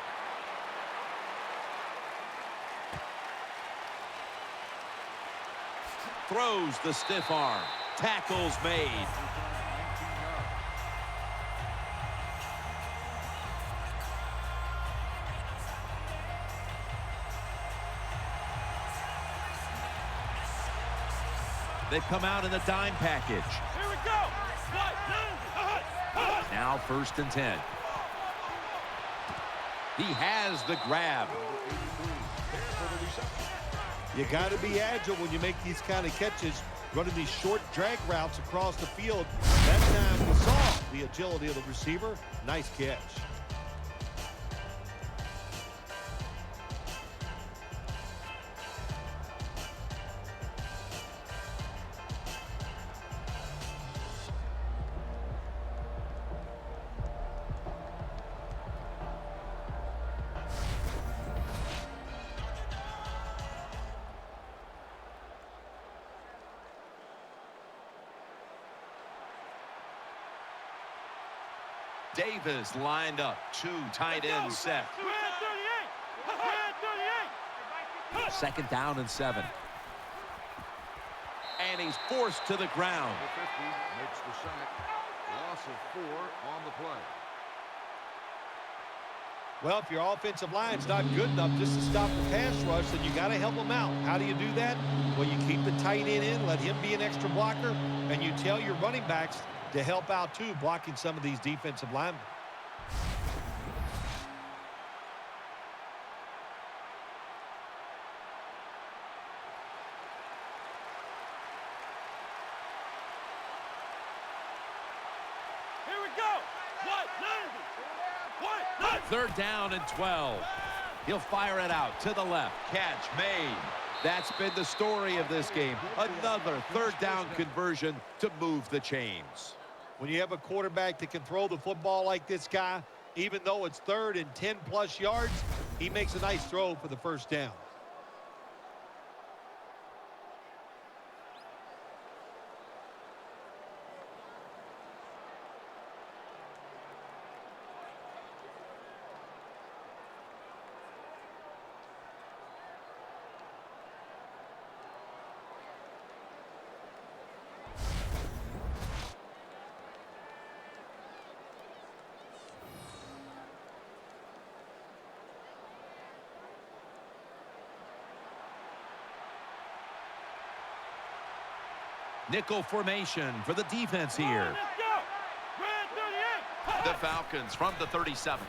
Throws the stiff arm. Tackles made. They've come out in the dime package. Here we go. Now first and 10. He has the grab. You got to be agile when you make these kind of catches, running these short drag routes across the field. That time we saw the agility of the receiver. Nice catch. Davis lined up. 2 tight ends set. Second down and 7. And he's forced to the ground. The 50 makes the sack. Loss of 4 on the play. Well, if your offensive line's not good enough just to stop the pass rush, then you got to help them out. How do you do that? Well, you keep the tight end in, let him be an extra blocker, and you tell your running backs to help out too, blocking some of these defensive linemen. Third down and 12. He'll fire it out to the left. Catch made. That's been the story of this game. Another third down conversion to move the chains. When you have a quarterback that can throw the football like this guy, even though it's 3rd and 10+ yards, he makes a nice throw for the first down. Nickel formation for the defense here. The Falcons from the 37.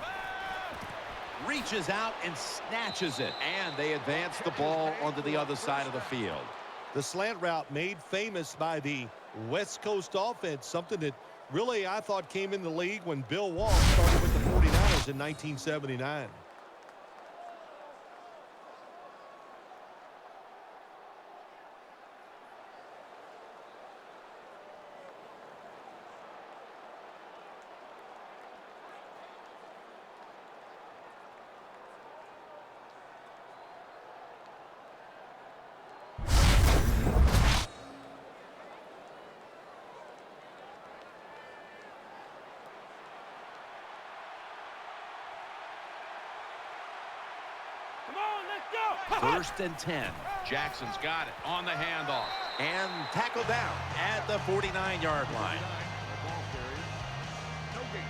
Reaches out and snatches it. And they advance the ball onto the other side of the field. The slant route made famous by the West Coast offense, something that really I thought came in the league when Bill Walsh started with the 49ers in 1979. First and 10. Jackson's got it on the handoff. And tackle down at the 49-yard line. Ball carried. No gain.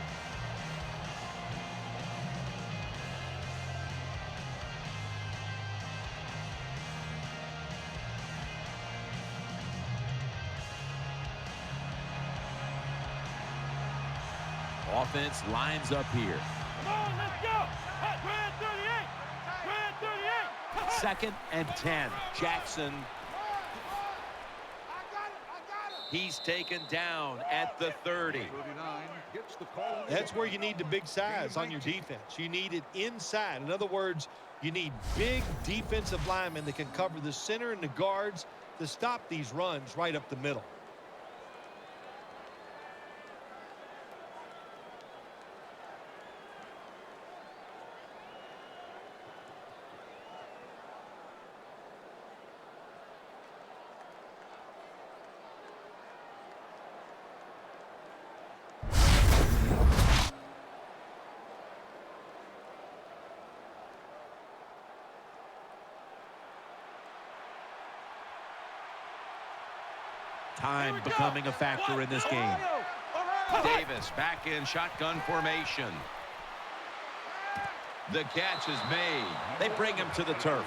Offense lines up here. Second and 10. Jackson. He's taken down at the 30. 39 gets the call. That's where you need the big size on your defense. You need it inside. In other words, you need big defensive linemen that can cover the center and the guards to stop these runs right up the middle. Time becoming a factor in this game. Davis back in shotgun formation. The catch is made. They bring him to the turf.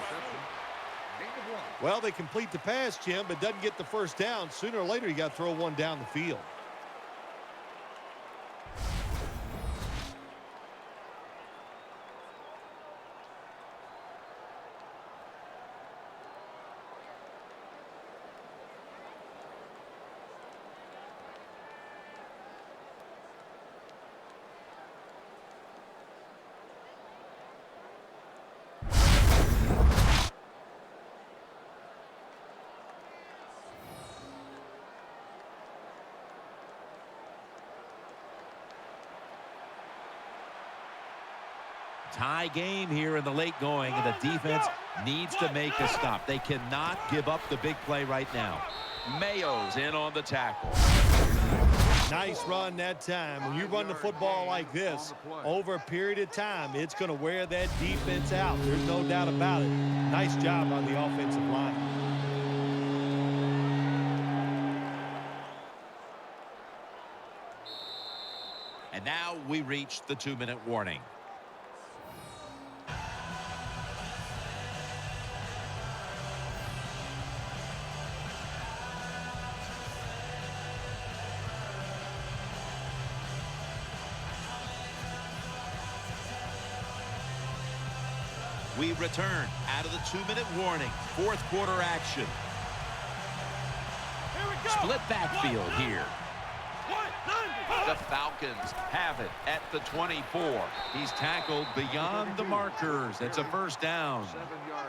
Well, they complete the pass, Jim, but doesn't get the first down. Sooner or later, you got to throw one down the field. Tie game here in the late going, and the defense needs to make a stop. They cannot give up the big play right now. Mayo's in on the tackle. Nice run that time. When you run the football like this over a period of time, it's going to wear that defense out. There's no doubt about it. Nice job on the offensive line. And now we reach the 2-minute warning. We return out of the 2-minute warning. Fourth quarter action. Split backfield here. The Falcons have it at the 24. He's tackled beyond the markers. It's a first down.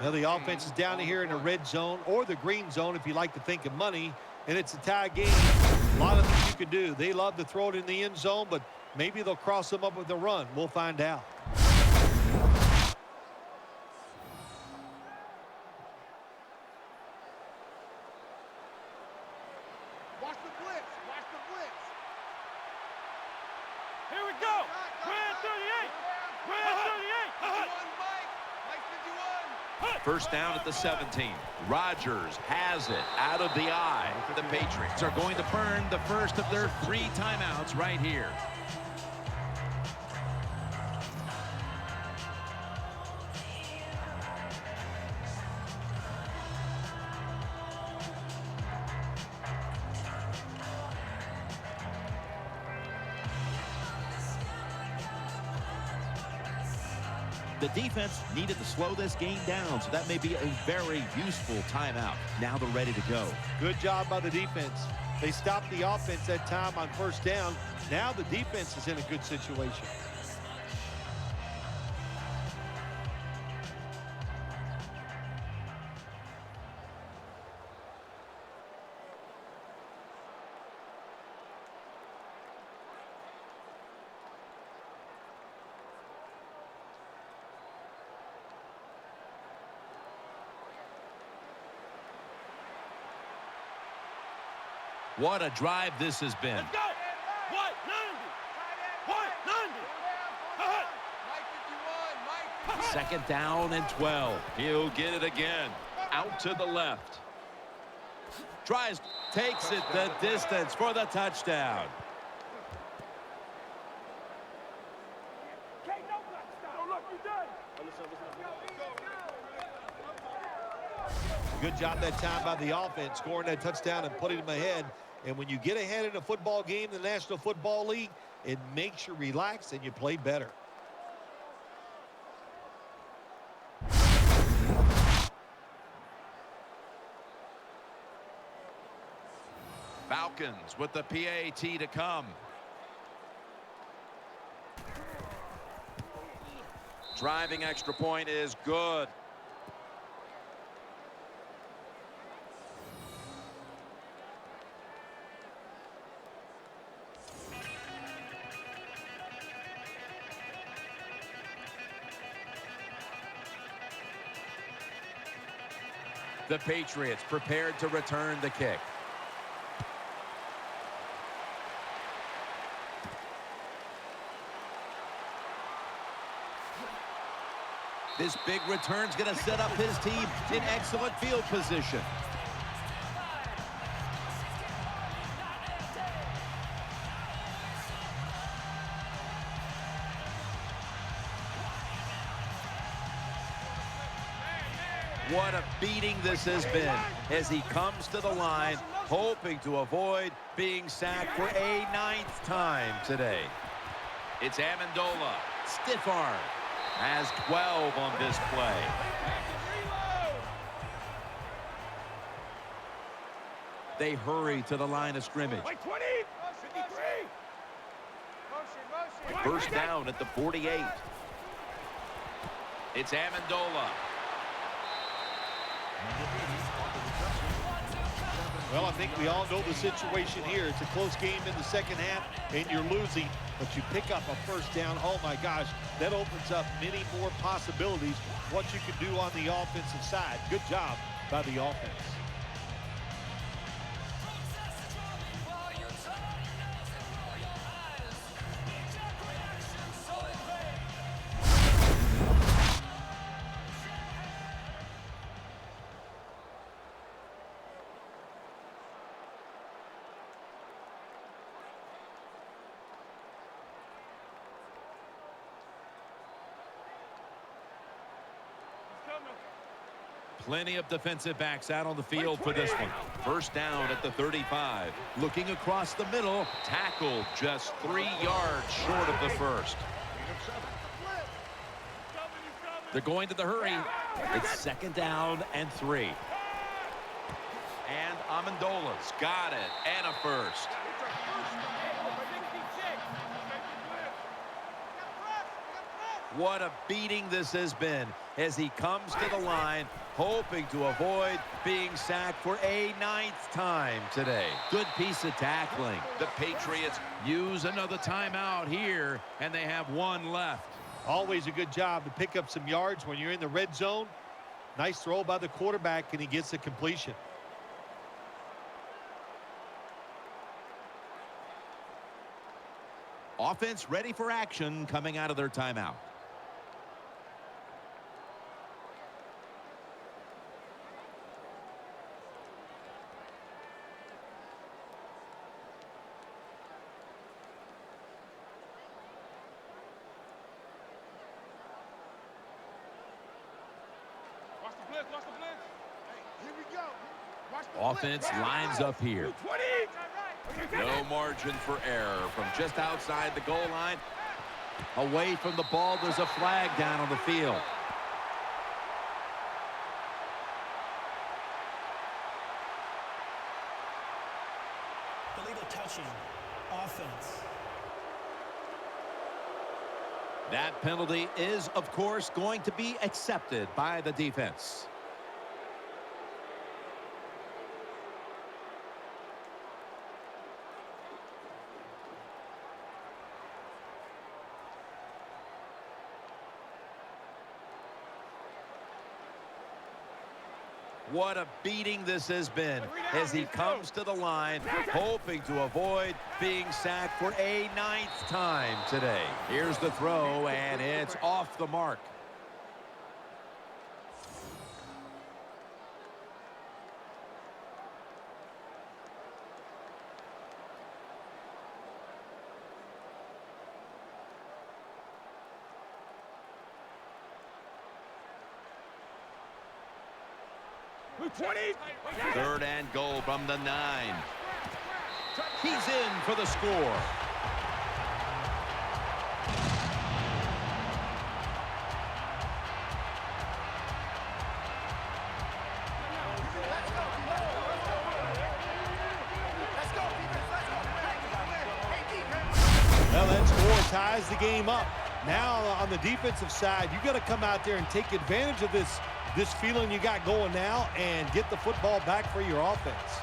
Now the offense is down here in the red zone or the green zone if you like to think of money, and it's a tie game. A lot of things you can do. They love to throw it in the end zone, but maybe they'll cross them up with a run. We'll find out. Watch the blitz. Watch the blitz. Here we go. Grand 38. Grand 38. Mike 51. First down at the 17. Rodgers has it out of the eye. The Patriots are going to burn the first of their 3 timeouts right here. The defense needed to slow this game down, so that may be a very useful timeout. Now they're ready to go. Good job by the defense. They stopped the offense that time on first down. Now the defense is in a good situation. What a drive this has been. Let's go. 190. 190. Second down and 12. He'll get it again. Out to the left. Tries, takes it the distance for the touchdown. Good job that time by the offense, scoring that touchdown and putting them ahead. And when you get ahead in a football game, the National Football League, it makes you relax and you play better. Falcons with the PAT to come. Driving extra point is good. The Patriots prepared to return the kick. This big return's going to set up his team in excellent field position. What a beating this has been as he comes to the line, hoping to avoid being sacked for a 9th time today. It's Amendola. Stiff arm. Has 12 on this play. They hurry to the line of scrimmage. 20. 53. First down at the 48. It's Amendola. Well, I think we all know the situation here. It's a close game in the second half, and you're losing, but you pick up a first down. Oh, my gosh, that opens up many more possibilities, what you can do on the offensive side. Good job by the offense. Plenty of defensive backs out on the field for this one. First down at the 35. Looking across the middle. Tackled just 3 yards short of the first. They're going to the hurry. It's second down and 3. And Amendola's got it. And a first. What a beating this has been as he comes to the line, hoping to avoid being sacked for a 9th time today. Good piece of tackling. The Patriots use another timeout here, and they have 1 left. Always a good job to pick up some yards when you're in the red zone. Nice throw by the quarterback, and he gets the completion. Offense ready for action coming out of their timeout. Offense lines up here. No margin for error from just outside the goal line. Away from the ball, there's a flag down on the field. Illegal touching. Offense. That penalty is, of course, going to be accepted by the defense. What a beating this has been as he comes to the line, hoping to avoid being sacked for a 9th time today. Here's the throw, and it's off the mark. Third and goal from the 9. He's in for the score. Well, that score ties the game up. Now on the defensive side, you got to come out there and take advantage of this feeling you got going now and get the football back for your offense.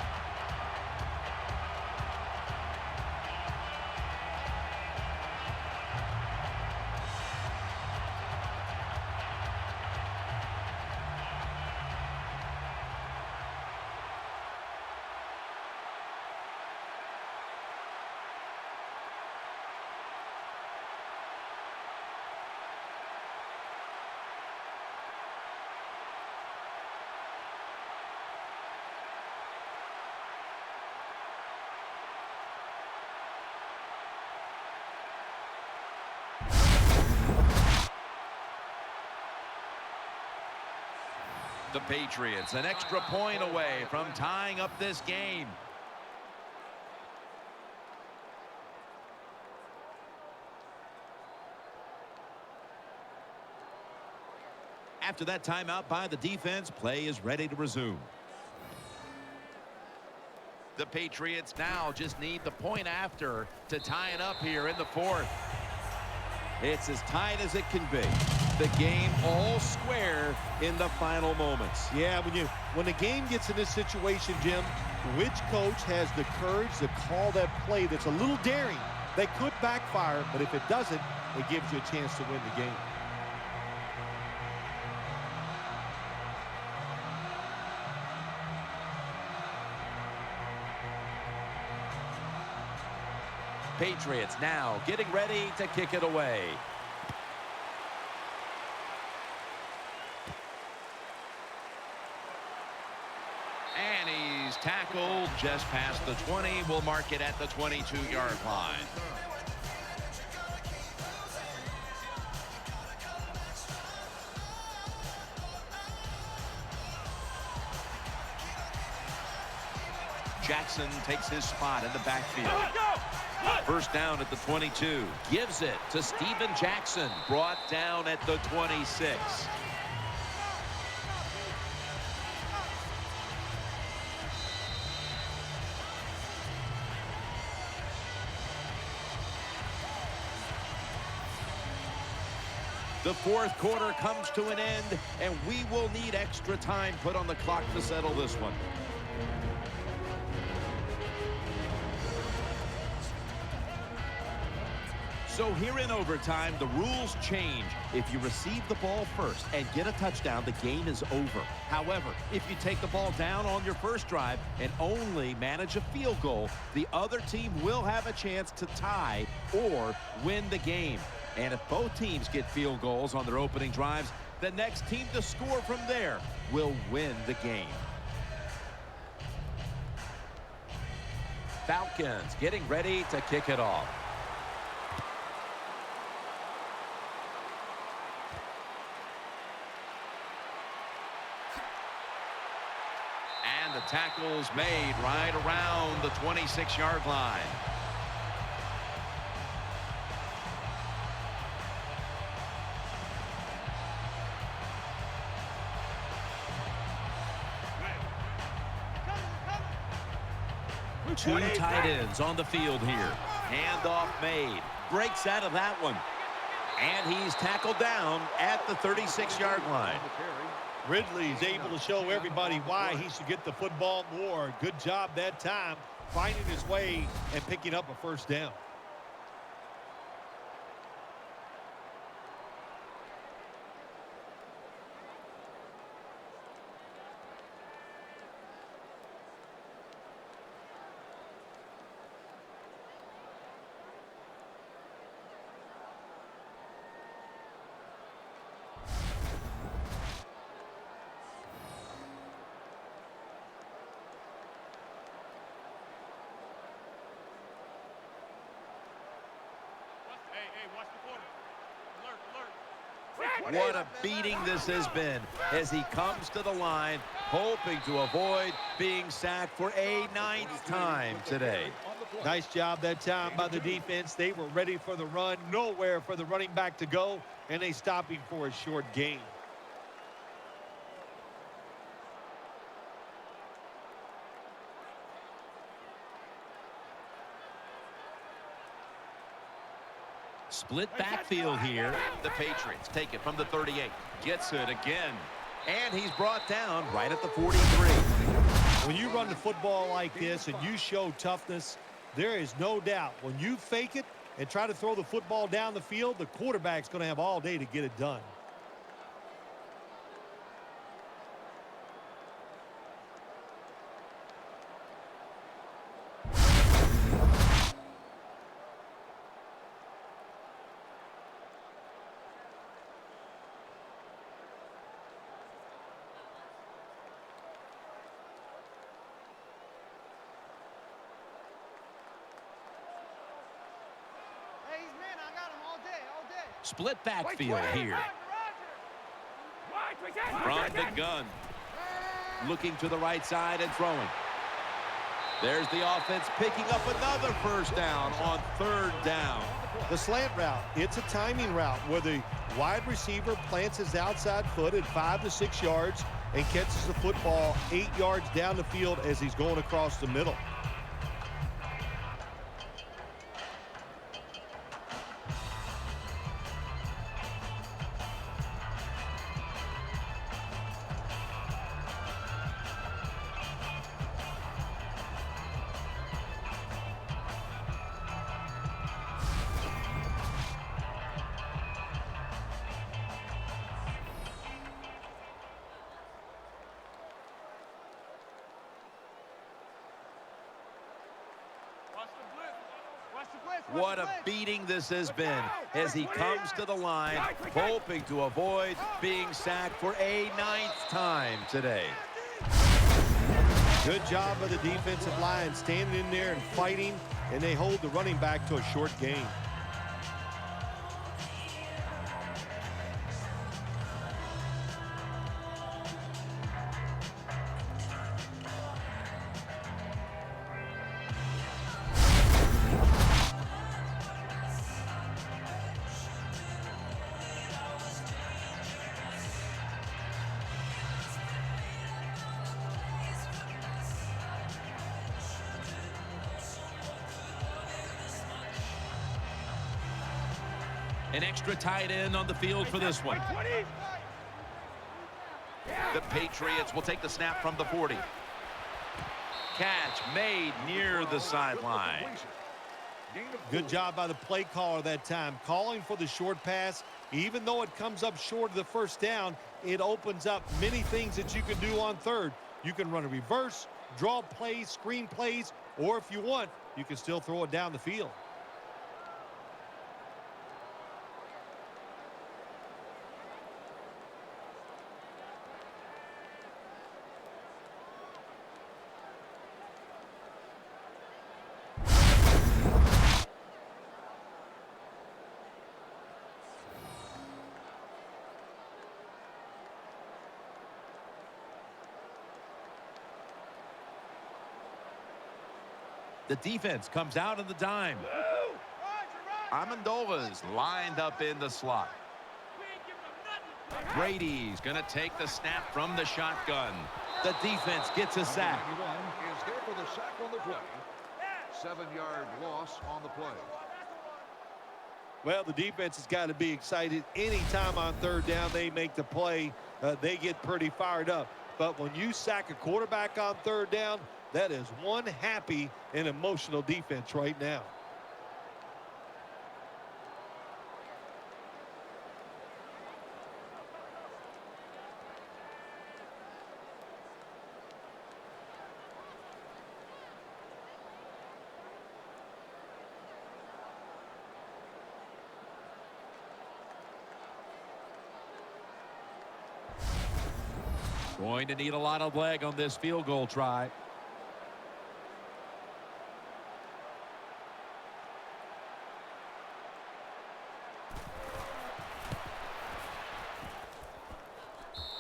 The Patriots an extra point away from tying up this game. After that timeout by the defense, play is ready to resume. The Patriots now just need the point after to tie it up here in the 4th. It's as tight as it can be. The game all square in the final moments. Yeah, when the game gets in this situation, Jim, which coach has the courage to call that play that's a little daring? That could backfire, but if it doesn't, it gives you a chance to win the game. Patriots now getting ready to kick it away. And he's tackled just past the 20. We'll mark it at the 22-yard line. Jackson takes his spot in the backfield. First down at the 22. Gives it to Steven Jackson. Brought down at the 26. The fourth quarter comes to an end, and we will need extra time put on the clock to settle this one. So here in overtime, the rules change. If you receive the ball first and get a touchdown, the game is over. However, if you take the ball down on your first drive and only manage a field goal, the other team will have a chance to tie or win the game. And if both teams get field goals on their opening drives, the next team to score from there will win the game. Falcons getting ready to kick it off. And the tackle's made right around the 26-yard line. Two tight ends on the field here. Handoff made. Breaks out of that one. And he's tackled down at the 36-yard line. Ridley's able to show everybody why he should get the football more. Good job that time, finding his way and picking up a first down. What a beating this has been as he comes to the line, hoping to avoid being sacked for a 9th time today. Nice job that time by the defense. They were ready for the run, nowhere for the running back to go, and they stopped him for a short gain. Split backfield here. The Patriots take it from the 38. Gets it again. And he's brought down right at the 43. When you run the football like this and you show toughness, there is no doubt when you fake it and try to throw the football down the field, the quarterback's going to have all day to get it done. Split backfield here. From the gun. Looking to the right side and throwing. There's the offense picking up another first down on 3rd down. The slant route, it's a timing route where the wide receiver plants his outside foot at 5 to 6 yards and catches the football 8 yards down the field as he's going across the middle. What a beating this has been as he comes to the line, hoping to avoid being sacked for a 9th time today. Good job by the defensive line standing in there and fighting, and they hold the running back to a short gain. An extra tight end on the field for this one. The Patriots will take the snap from the 40. Catch made near the sideline. Good job by the play caller that time, calling for the short pass. Even though it comes up short of the first down, it opens up many things that you can do on third. You can run a reverse, draw plays, screen plays, or if you want, you can still throw it down the field. The defense comes out in the dime. Amendola's lined up in the slot. Brady's going to take the snap from the shotgun. The defense gets a sack. 91 is there for the sack on the play. 7-yard loss on the play. Well, the defense has got to be excited. Anytime on third down they make the play, they get pretty fired up. But when you sack a quarterback on third down, that is one happy and emotional defense right now. Going to need a lot of leg on this field goal try.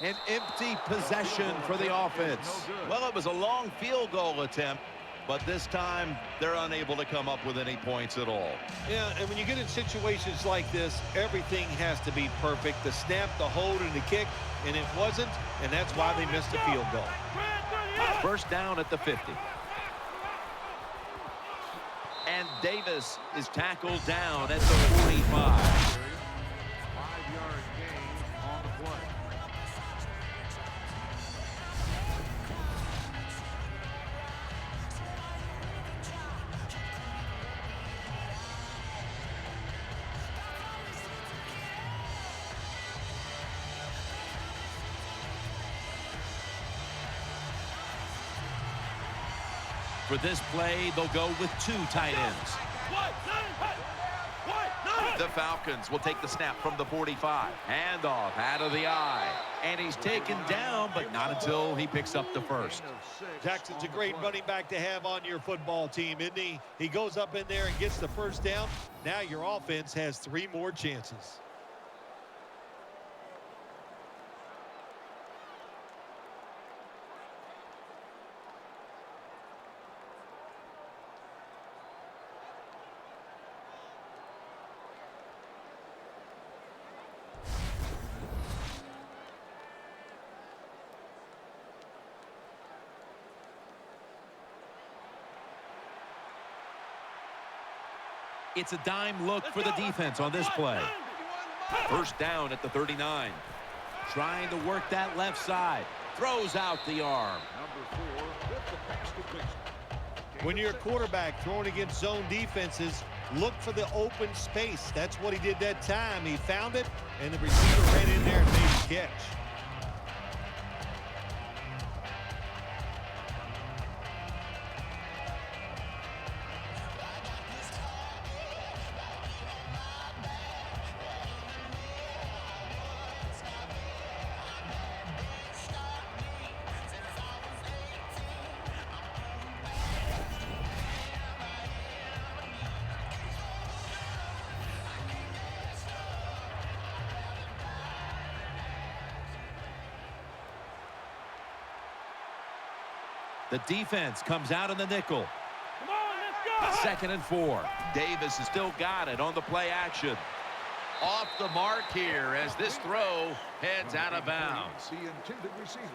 An empty possession for the offense. Well, it was a long field goal attempt, but this time they're unable to come up with any points at all. Yeah, and when you get in situations like this, everything has to be perfect. The snap, the hold, and the kick, and it wasn't, and that's why they missed the field goal. First down at the 50. And Davis is tackled down at the 45. 5-yard gain on the play. For this play, they'll go with 2 tight ends. The Falcons will take the snap from the 45. Handoff out of the eye. And he's taken down, but not until he picks up the first. Jackson's a great running back to have on your football team, isn't he? He goes up in there and gets the first down. Now your offense has 3 more chances. It's a dime look for the defense on this play. First down at the 39. Trying to work that left side. Throws out the arm. Number 4 with the pass completion. When you're a quarterback throwing against zone defenses, look for the open space. That's what he did that time. He found it, and the receiver ran in there and made the catch. The defense comes out in the nickel. Come on, let's go. 2nd and 4. Davis has still got it on the play action. Off the mark here as this throw heads out of bounds. The intended receiver.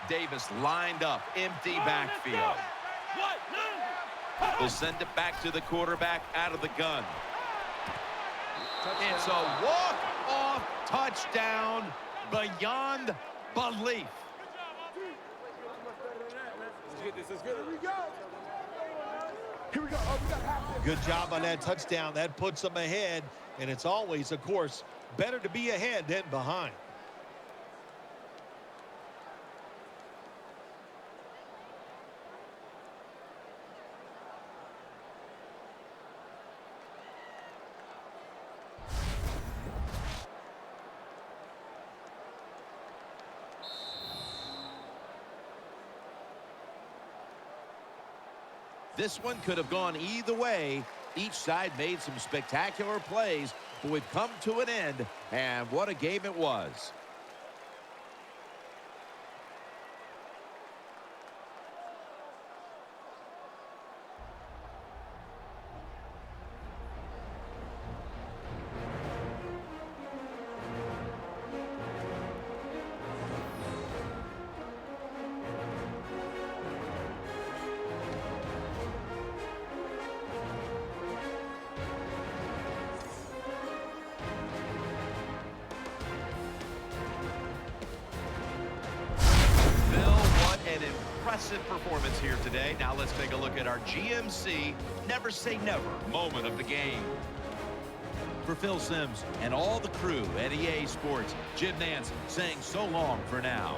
Davis lined up, empty backfield. They'll send it back to the quarterback out of the gun. It's a walk-off touchdown beyond belief. Good job on that touchdown. That puts them ahead, and it's always, of course, better to be ahead than behind. This one could have gone either way. Each side made some spectacular plays, but we've come to an end, and what a game it was. Impressive performance here today. Now let's take a look at our GMC Never Say Never moment of the game. For Phil Simms and all the crew at EA Sports, Jim Nance saying so long for now.